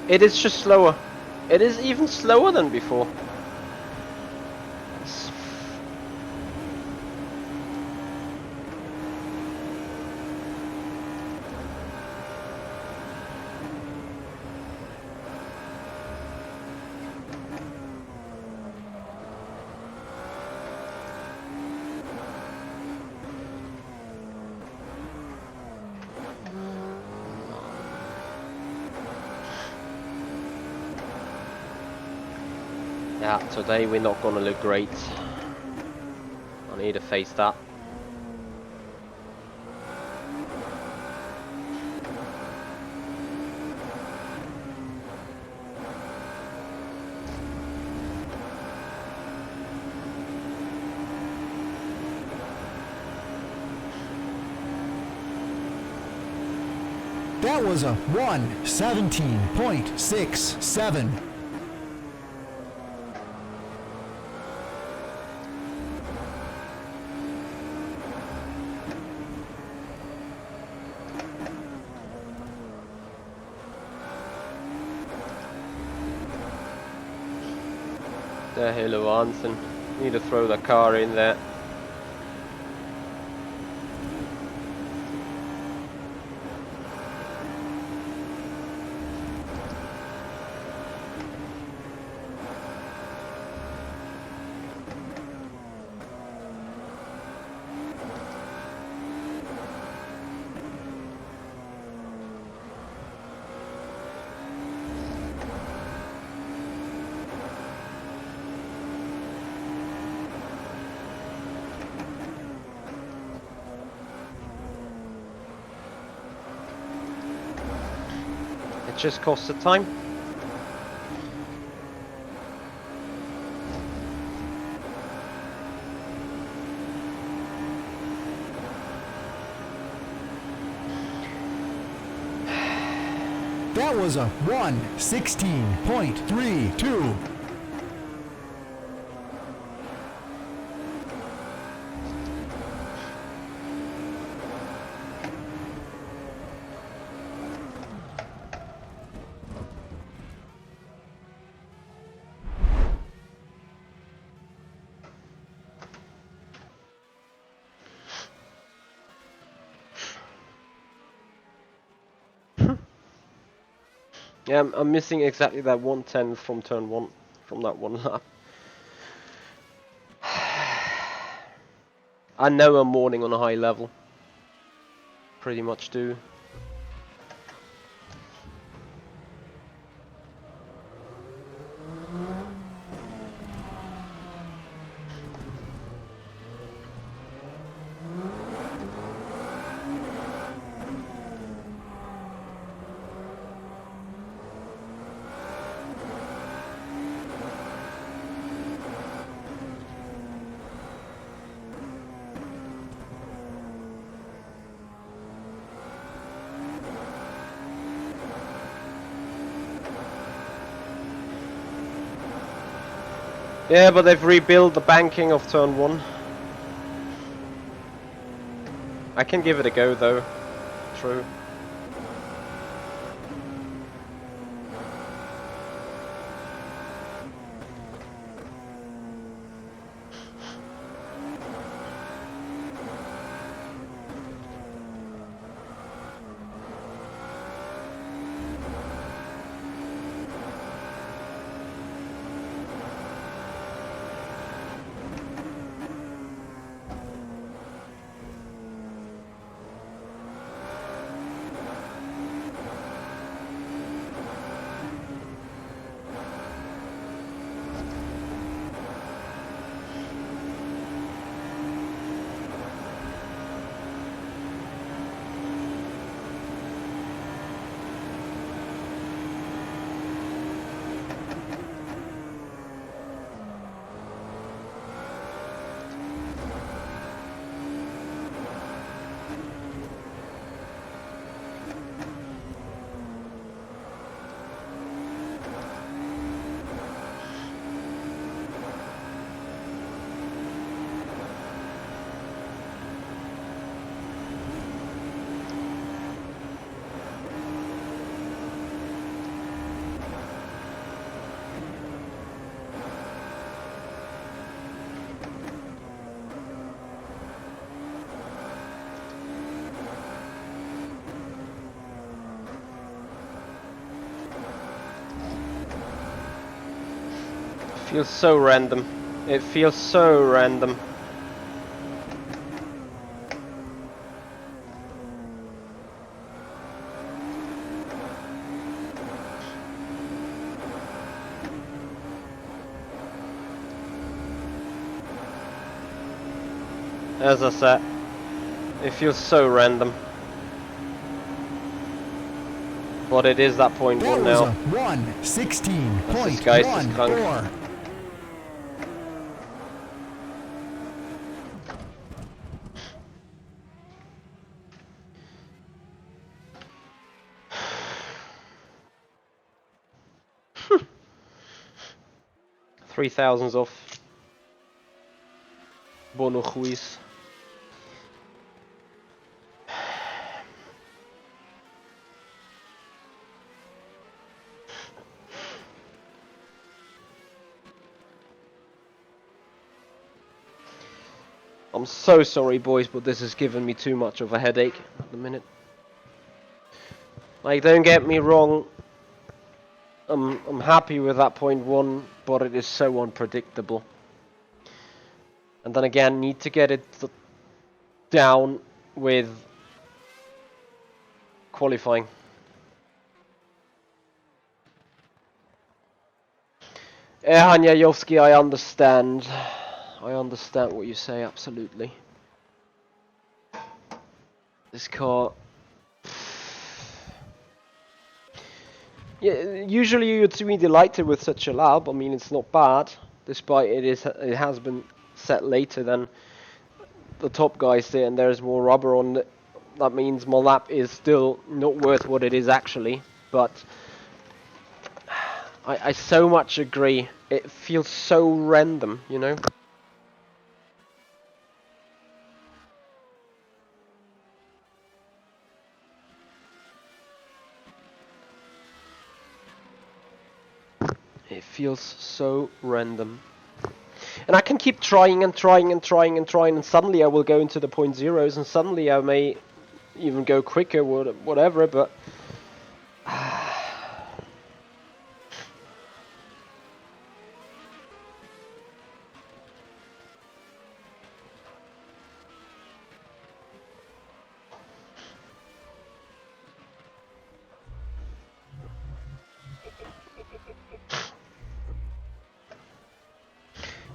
It is just slower. It is even slower than before. Yeah, today we're not gonna look great. I need to face that. That was a 1:17.67. Det är hela vansen. Need to throw the car in there. It just costs the time. That was a 1:16.32. Yeah, I'm missing exactly that 1/10 from turn 1, from that one lap. I know I'm morning on a high level. Pretty much do. Yeah, but they've rebuilt the banking of turn 1. I can give it a go though. True. Feels so random. It feels so random. As I said, it feels so random. But it is that point That one was now. a 1:16.14. This guy's just drunk. 3,000s off. Bono Ruiz. I'm so sorry, boys, but this has given me too much of a headache at the minute. Like, don't get me wrong, I'm happy with that 0.1, but it is so unpredictable. And then again, need to get it down with qualifying. Hanyajowski, I understand. I understand what you say, absolutely. This car... Yeah, usually you'd be delighted with such a lap. I mean, it's not bad, despite it has been set later than the top guys did, and there's more rubber on it. That means my lap is still not worth what it is actually, but I so much agree. It feels so random, you know? It feels so random. And I can keep trying and trying and trying and trying, and suddenly I will go into the 0.0s, and suddenly I may even go quicker, whatever, but...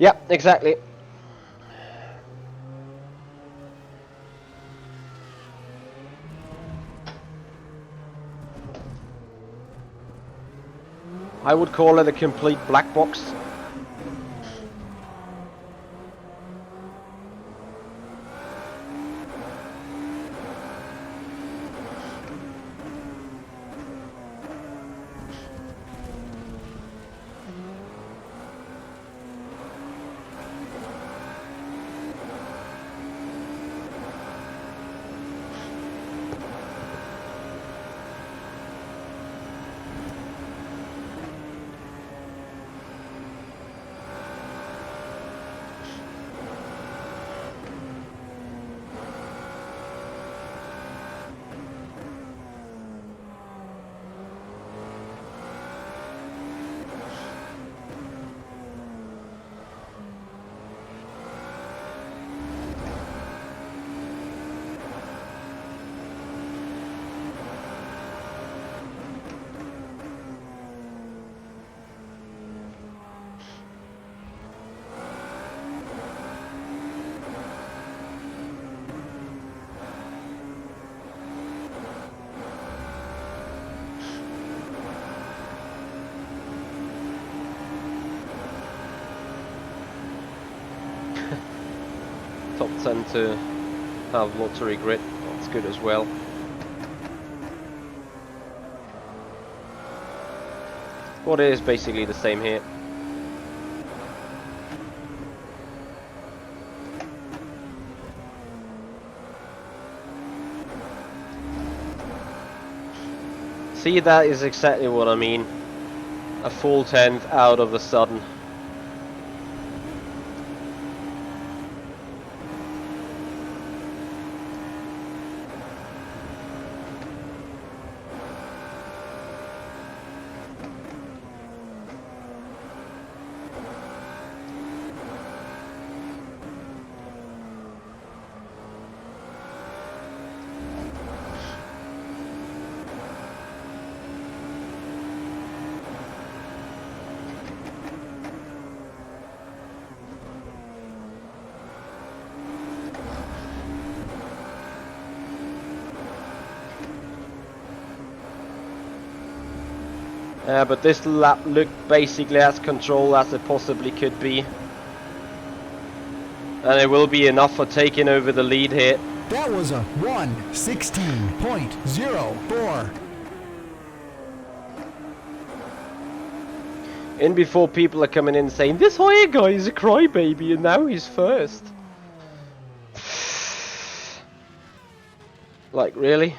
Yeah, exactly. I would call it a complete black box. Top 10 to have lottery grid, that's good as well. What is basically the same here. See, that is exactly what I mean. A full 10th out of the sudden. But this lap looked basically as controlled as it possibly could be. And it will be enough for taking over the lead here. That was a 1:16.04. In before people are coming in saying, this Hoyer guy is a crybaby and now he's first. Like, really?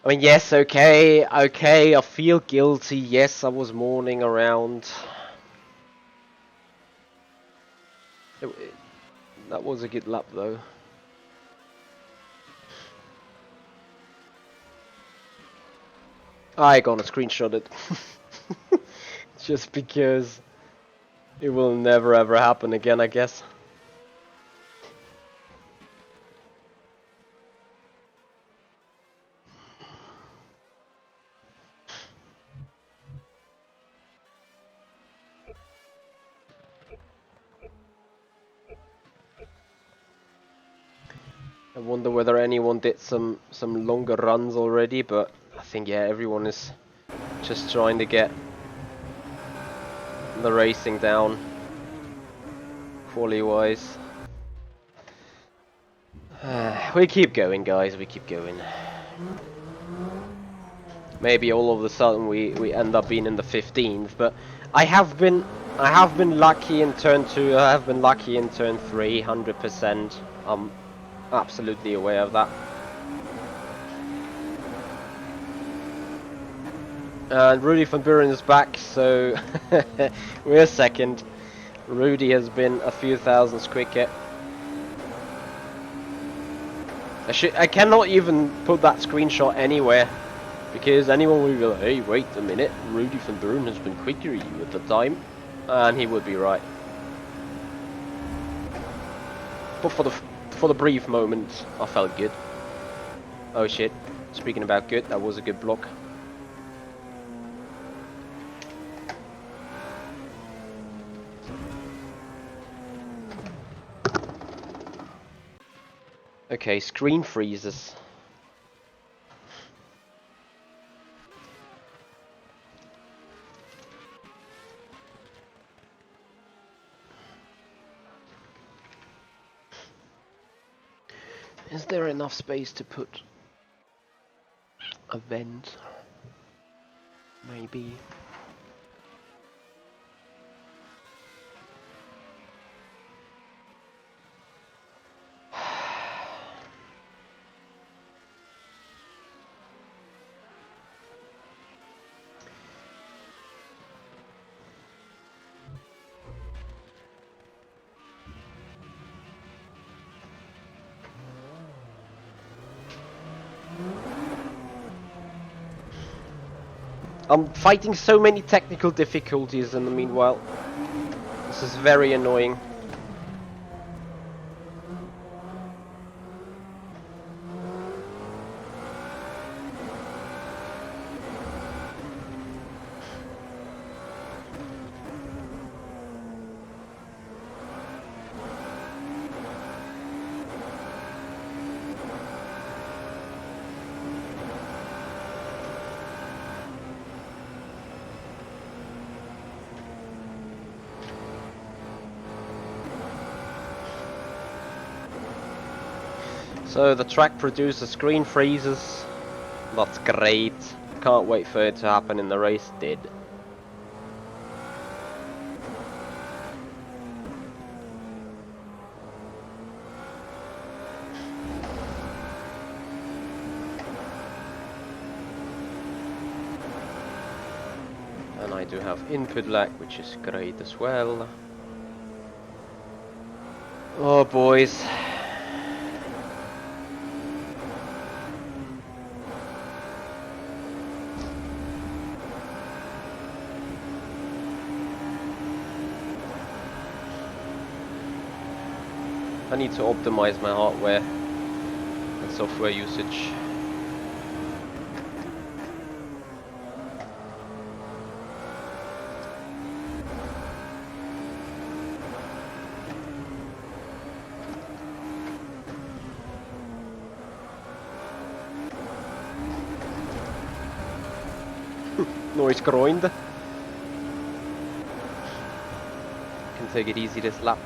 I mean, yes, okay, I feel guilty. Yes, I was mourning around. That was a good lap, though. I gonna screenshot it. Just because it will never ever happen again, I guess. I wonder whether anyone did some longer runs already, but I think, yeah, everyone is just trying to get the racing down, quality wise. We keep going, guys, we keep going. Maybe all of a sudden we end up being in the 15th, but I have been lucky in turn 2, I have been lucky in turn 3, 100%. I'm absolutely aware of that. And Rudy van Buren is back, so we're second. Rudy has been a few thousands quicker. I cannot even put that screenshot anywhere, because anyone would be like, hey, wait a minute, Rudy van Buren has been quicker than you at the time. And he would be right. But for the brief moment, I felt good. Oh shit, speaking about good, that was a good block. Okay, screen freezes. Is there enough space to put a vent? Maybe. I'm fighting so many technical difficulties in the meanwhile. This is very annoying. So the track produces screen freezes. That's great. Can't wait for it to happen in the race. Did. And I do have input lag, which is great as well. Oh boys. I need to optimize my hardware and software usage. Noise grind. Can take it easy this lap.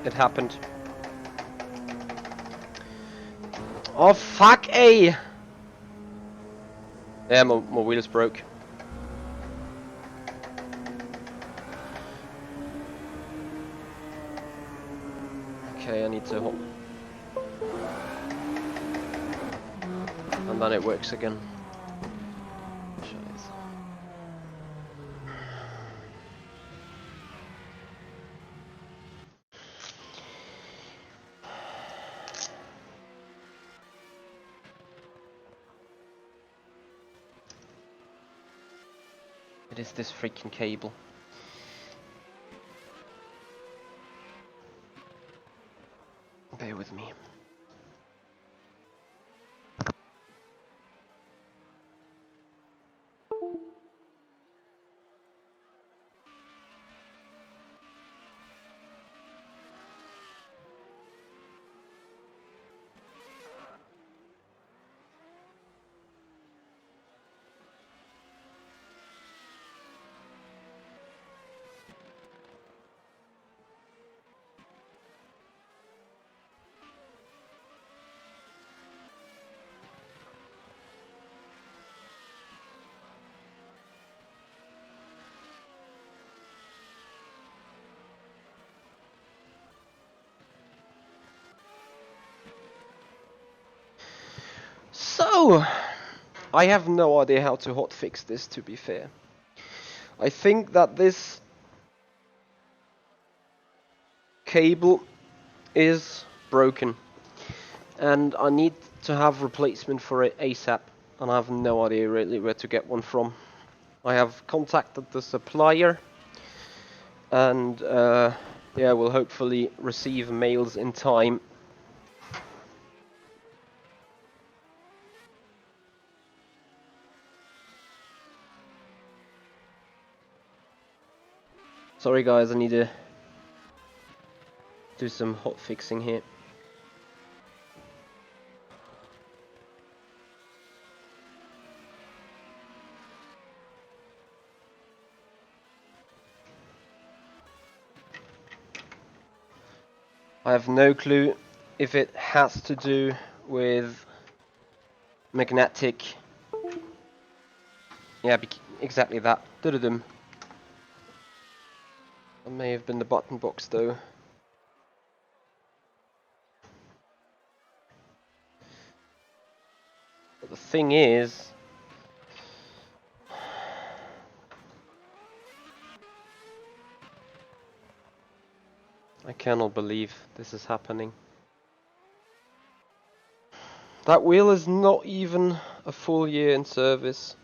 it happened. Oh fuck A! Yeah, my wheels broke. Okay, I need to hold. And then it works again. Scheiße. It is this freaking cable. Bear with me. So, I have no idea how to hotfix this, to be fair. I think that this cable is broken and I need to have replacement for it ASAP, and I have no idea really where to get one from. I have contacted the supplier and yeah, we'll hopefully receive mails in time. Sorry guys, I need to do some hot fixing here. I have no clue if it has to do with magnetic. Yeah, exactly that. Dududum. That may have been the button box though. But the thing is, I cannot believe this is happening. That wheel is not even a full year in service.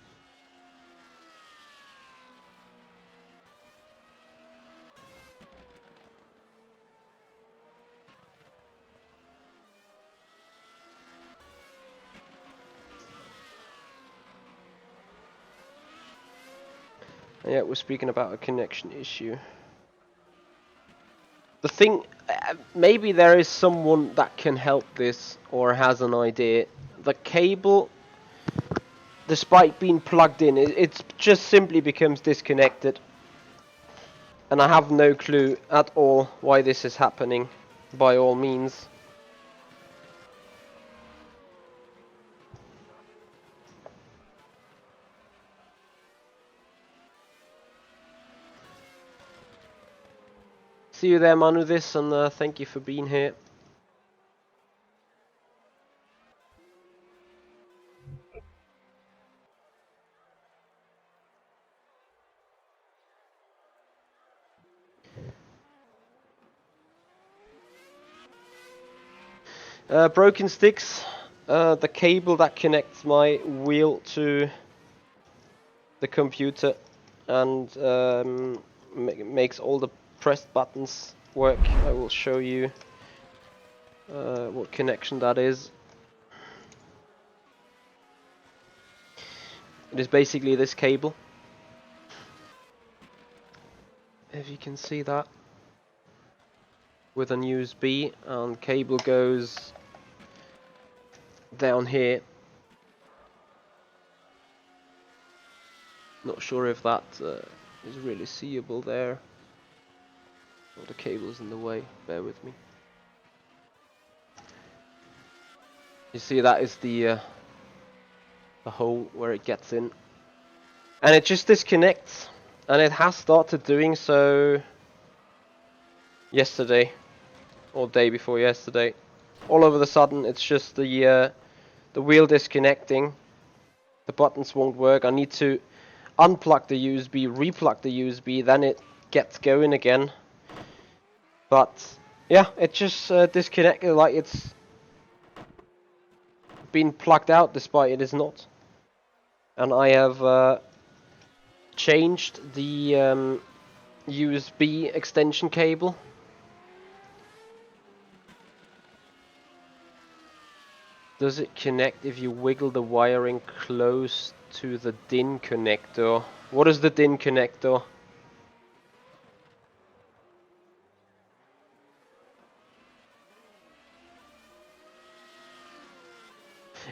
And yet we're speaking about a connection issue. The thing, maybe there is someone that can help this or has an idea. The cable, despite being plugged in, it just simply becomes disconnected. And I have no clue at all why this is happening, by all means. See you there, Manu, this, and thank you for being here. Broken sticks, the cable that connects my wheel to the computer and makes all the pressed buttons work. I will show you what connection that is. It is basically this cable, if you can see that, with an USB, and cable goes down here. Not sure if that is really seeable there. Oh, the cable's in the way, bear with me. You see, that is the hole where it gets in. And it just disconnects. And it has started doing so yesterday. Or day before yesterday. All of a sudden, it's just the wheel disconnecting. The buttons won't work. I need to unplug the USB, replug the USB, then it gets going again. But yeah, it just disconnected like it's been plugged out, despite it is not. And I have changed the USB extension cable. Does it connect if you wiggle the wiring close to the DIN connector? What is the DIN connector?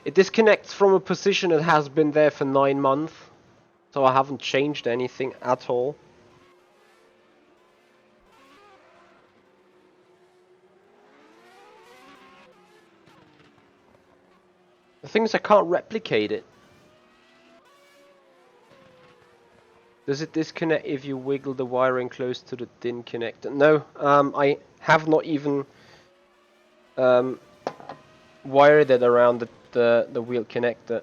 It disconnects from a position that has been there for 9 months. So I haven't changed anything at all. The thing is, I can't replicate it. Does it disconnect if you wiggle the wiring close to the DIN connector? No, I have not even wired it around the wheel connector.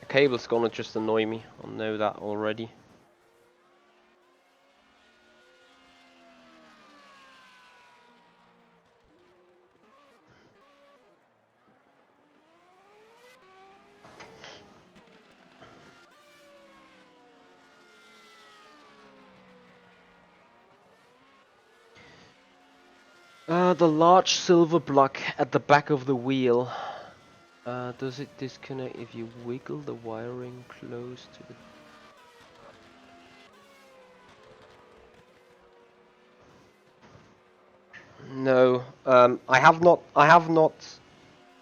The cable's gonna just annoy me. I know that already. The large silver block at the back of the wheel. Does it disconnect if you wiggle the wiring close to the... No, I have not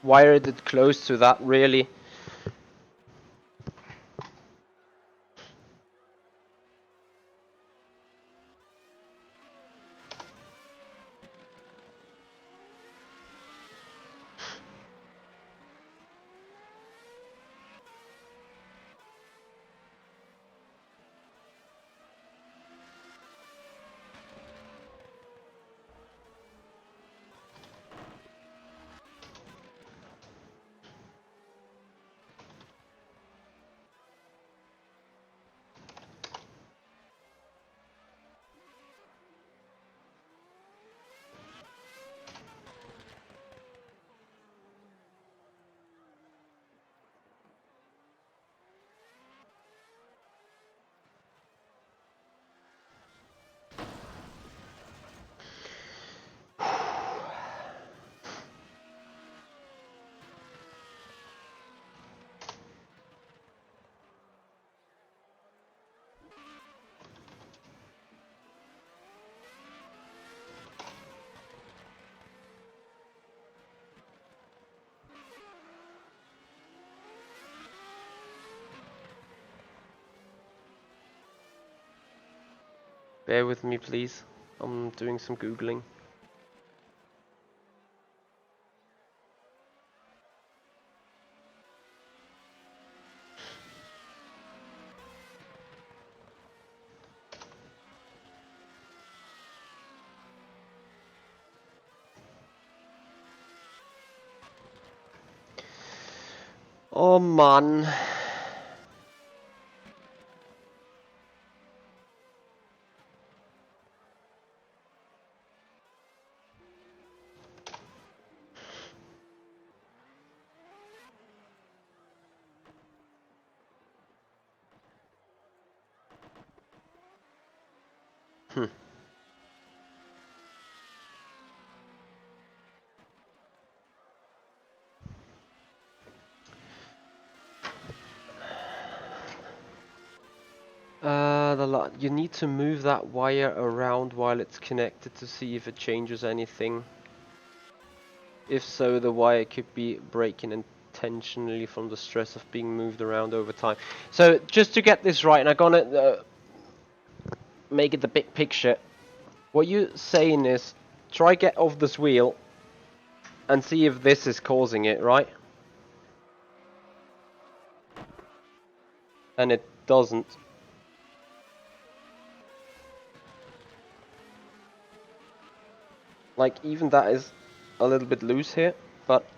wired it close to that, really. Bear with me, please. I'm doing some googling. Oh man. Hmm. You need to move that wire around while it's connected to see if it changes anything. If so, the wire could be breaking intentionally from the stress of being moved around over time. So just to get this right, and I'm gonna make it the big picture. What you're saying is, try get off this wheel and see if this is causing it, right? And it doesn't. Like, even that is a little bit loose here, but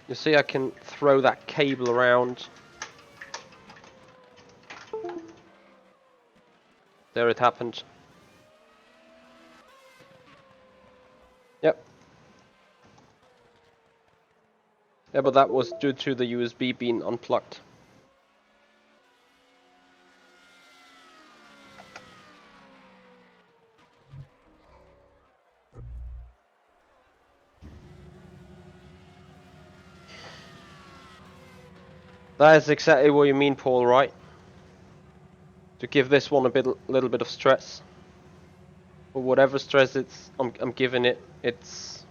you see I can throw that cable around. There it happened. Yep. Yeah, but that was due to the USB being unplugged. That is exactly what you mean, Paul, right? To give this one little bit of stress. Or whatever stress I'm giving it, it's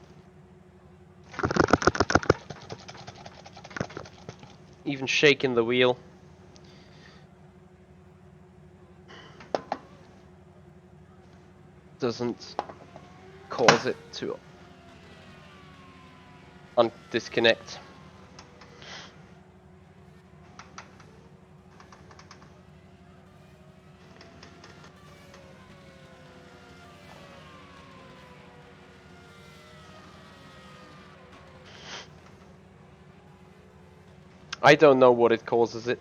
even shaking the wheel. Doesn't cause it to disconnect. I don't know what it causes it.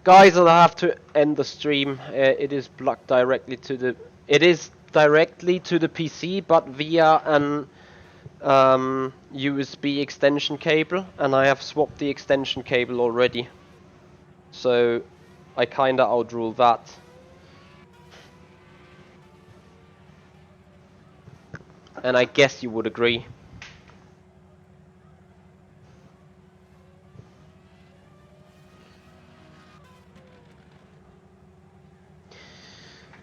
Guys, I'll have to end the stream. It is plugged directly to the. It is directly to the PC, but via an USB extension cable, and I have swapped the extension cable already. So I kinda outrule that. And I guess you would agree.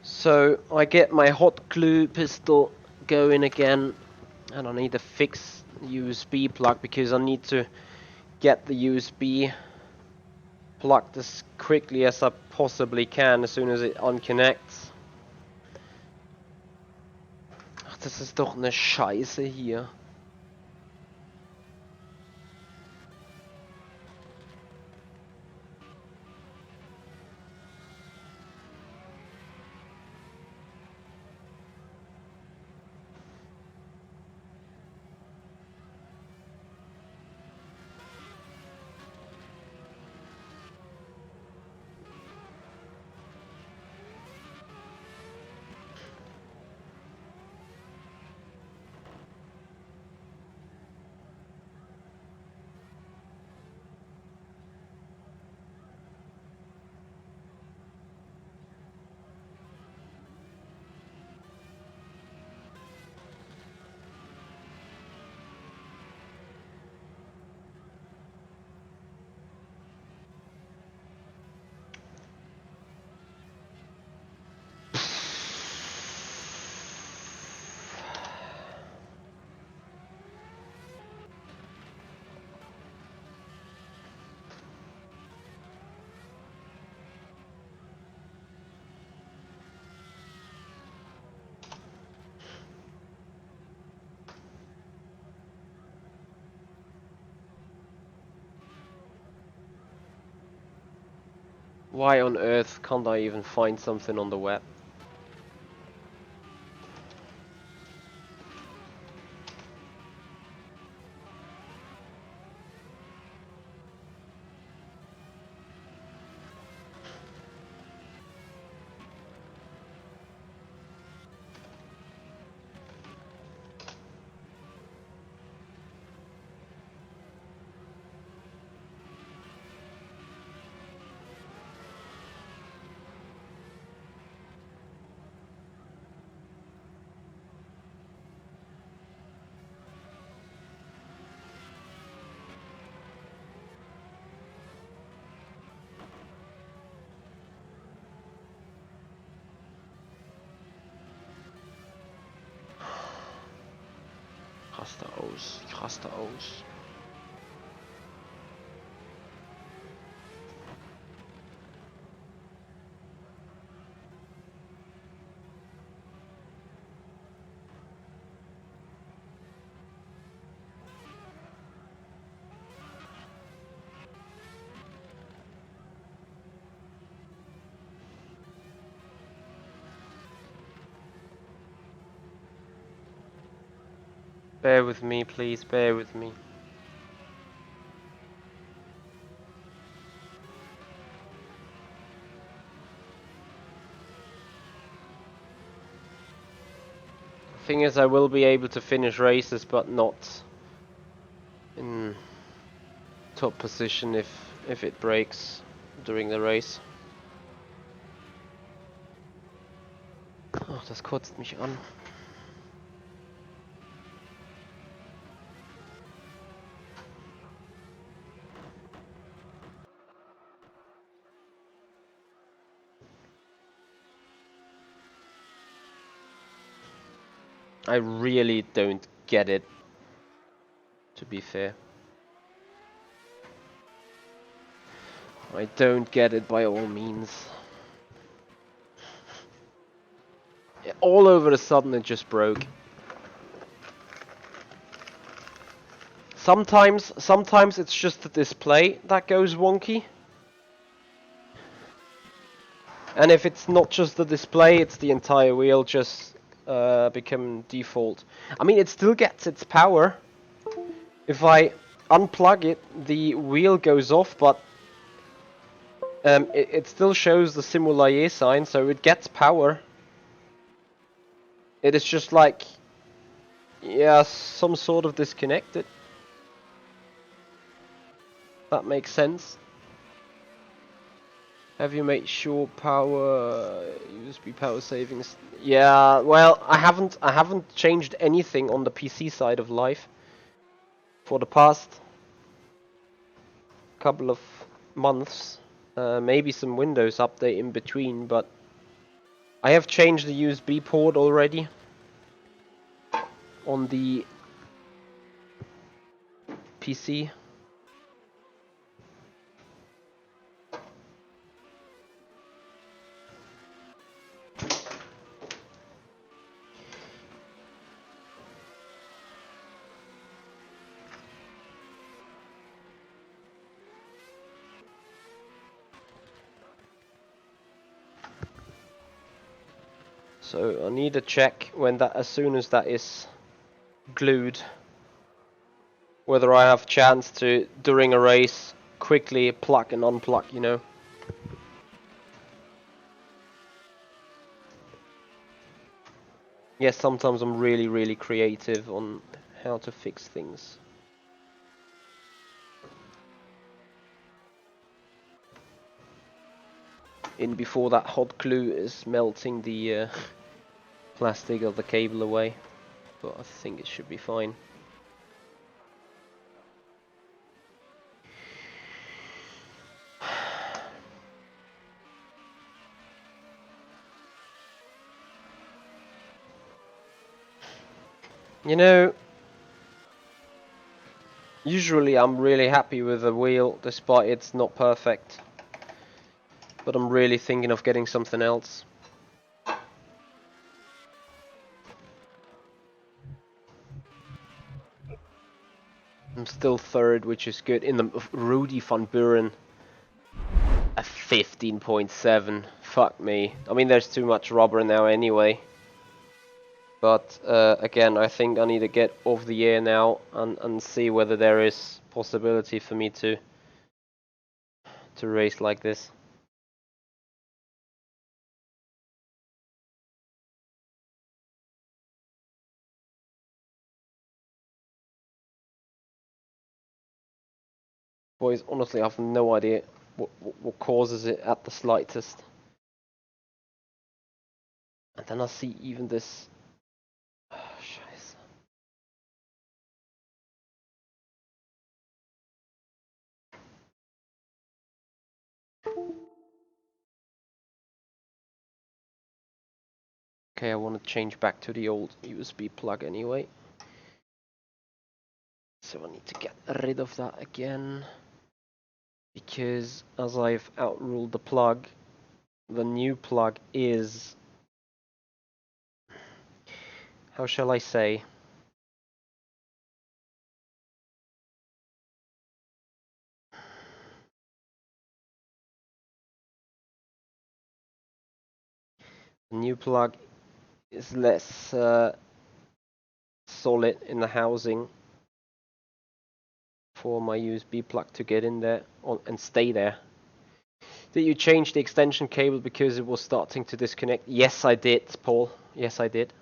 So I get my hot glue pistol going again, and I need to fix the USB plug because I need to get the USB plugged as quickly as I possibly can as soon as it unconnects. Ach, das ist doch eine Scheiße hier. Why on earth can't I even find something on the web? raste aus, ich raste aus. Bear with me, please, bear with me. The thing is, I will be able to finish races, but not in top position if it breaks during the race. Oh, das kotzt mich an. I really don't get it, to be fair. I don't get it by all means. All over a sudden it just broke. Sometimes it's just the display that goes wonky. And if it's not just the display, it's the entire wheel just become default. I mean, it still gets its power. If I unplug it, the wheel goes off, but it still shows the Simulaye sign, so it gets power. It is just like, yeah, some sort of disconnected. That makes sense. Have you made sure power USB power savings? Yeah, well, I haven't changed anything on the PC side of life for the past couple of months. Maybe some Windows update in between, but I have changed the USB port already on the PC. So I need to check when that, as soon as that is glued, whether I have chance to, during a race, quickly plug and unplug, you know. Yes, sometimes I'm really creative on how to fix things. In before that hot glue is melting the plastic of the cable away, but I think it should be fine. You know, usually I'm really happy with the wheel, despite it's not perfect. But I'm really thinking of getting something else. I'm still third, which is good. In the Rudy van Buren, a 15.7. Fuck me. I mean, there's too much rubber now anyway. But again, I think I need to get off the air now and see whether there is possibility for me to race like this. Boys, honestly, I have no idea what causes it at the slightest. And then I see even this. Oh, scheiße. Okay, I want to change back to the old USB plug anyway. So I need to get rid of that again, because as I've outruled the plug, the new plug is, how shall I say, the new plug is less solid in the housing for my USB plug to get in there and stay there. Did you change the extension cable because it was starting to disconnect? Yes, I did, Paul. Yes, I did.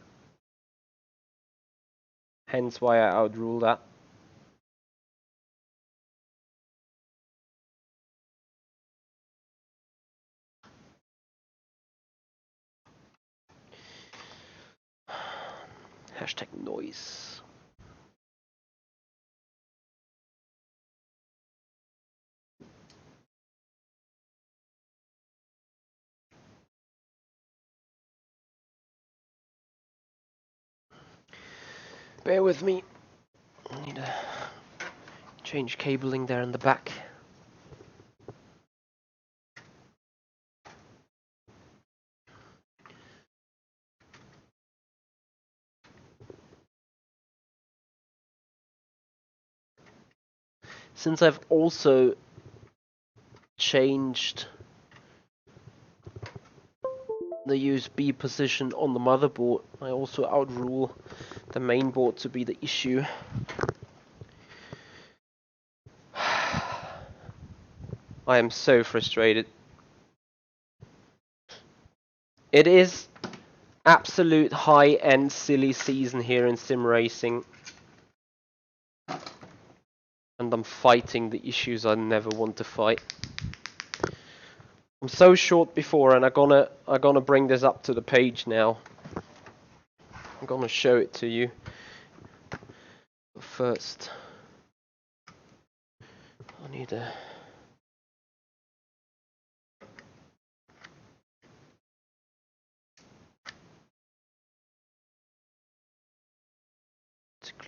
Hence why I outrule that. Hashtag noise. Bear with me. I need to change cabling there in the back. Since I've also changed the USB position on the motherboard, I also outrule the main board to be the issue. I am so frustrated. It is absolute high-end silly season here in sim racing, and I'm fighting the issues I never want to fight. I'm so short before, and I'm gonna bring this up to the page now. I'm gonna show it to you. But first, I need to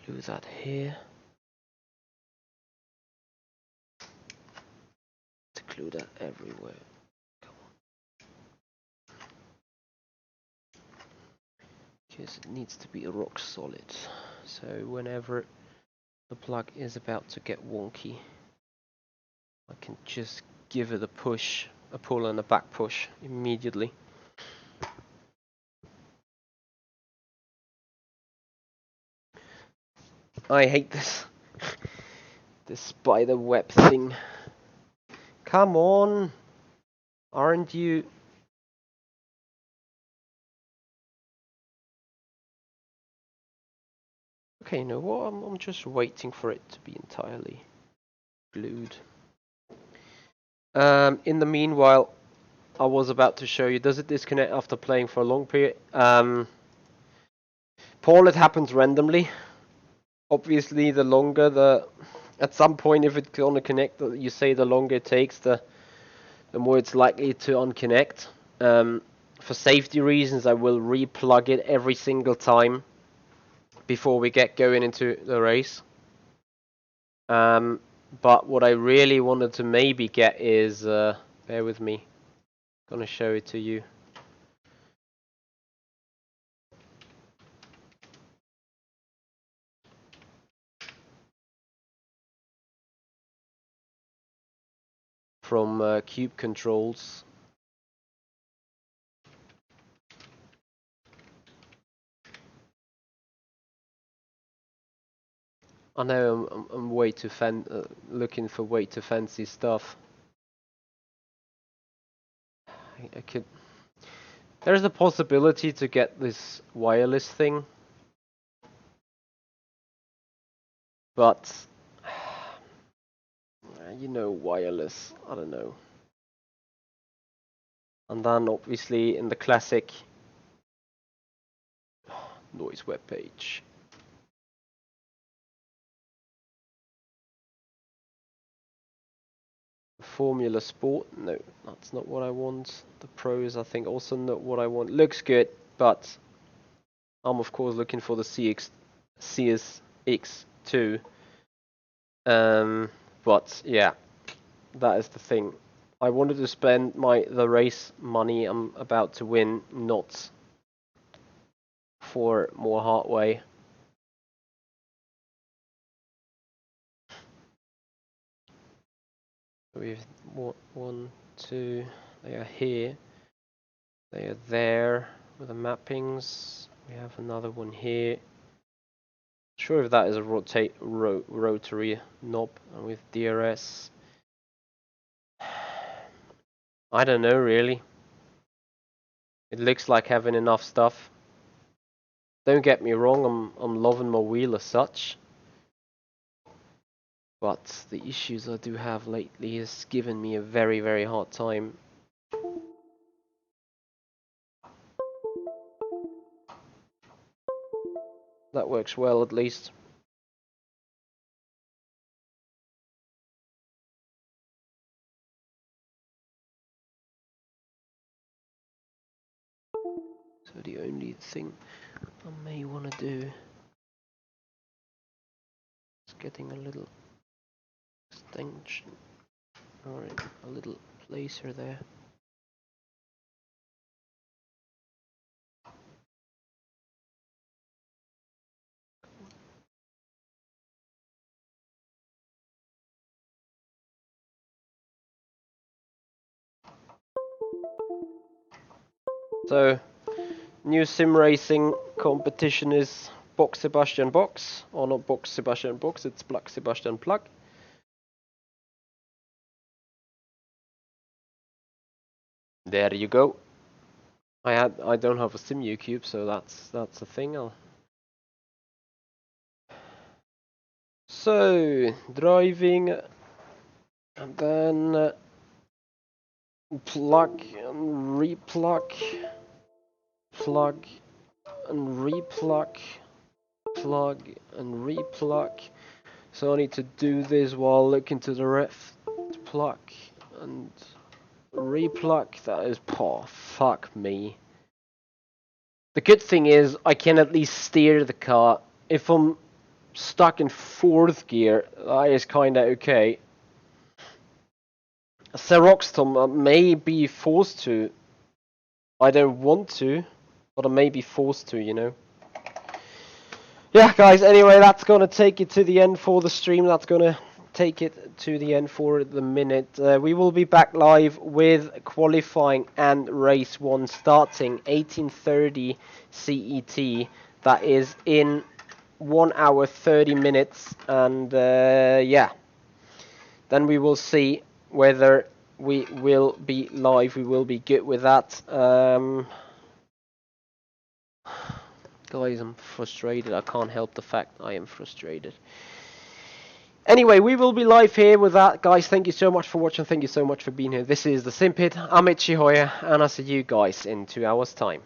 glue that here. To glue that everywhere. Come on. Because it needs to be rock solid. So whenever the plug is about to get wonky, I can just give it a push, a pull and a back push immediately. I hate this this spider web thing. Come on, aren't you? Okay, you know what? I'm just waiting for it to be entirely glued. In the meanwhile, I was about to show you. Does it disconnect after playing for a long period? Paul, it happens randomly. Obviously, the longer at some point, if it's gonna connect, you say the longer it takes, the more it's likely to unconnect. For safety reasons, I will re-plug it every single time before we get going into the race. But what I really wanted to maybe get is, bear with me, I'm gonna show it to you. From Cube Controls. I know I'm way too looking for way too fancy stuff. I could. There's a possibility to get this wireless thing, but you know, wireless. I don't know. And then obviously in the classic noise webpage. Formula Sport, no, that's not what I want. The Pros, I think, also not what I want. Looks good, but I'm of course looking for the CSX2. But yeah, that is the thing. I wanted to spend the race money I'm about to win, not for more hard way. We've one, two. They are here. They are there with the mappings. We have another one here. Sure if that is a rotary knob with DRS. I don't know really. It looks like having enough stuff. Don't get me wrong, I'm loving my wheel as such. But the issues I do have lately has given me a very, very hard time. That works well at least. So the only thing I may want to do is getting a little extension or a little placer there. So, new sim racing competition is Box Sebastian Box, or not Box Sebastian Box, it's Plug Sebastian Plug. There you go. I don't have a simu cube, so that's a thing. So driving, and then plug and replug, plug and replug, plug and replug. So I need to do this while looking to the ref. Plug and replug. That is, oh, fuck me. The good thing is I can at least steer the car. If I'm stuck in 4th gear, that is kinda okay. Seroxtom may be forced to. I don't want to, but I may be forced to, you know. Yeah, guys, anyway, that's gonna take it to the end for the stream. That's gonna take it to the end for the minute. We will be back live with qualifying and race 1 starting 18:30 CET. That is in 1 hour 30 minutes, and yeah, then we will see whether we will be live. We will be good with that. Guys, I'm frustrated. I can't help the fact I am frustrated. Anyway, we will be live here with that. Guys, thank you so much for watching. Thank you so much for being here. This is the Simpit. I'm Itchy Hoya, and I'll see you guys in 2 hours time.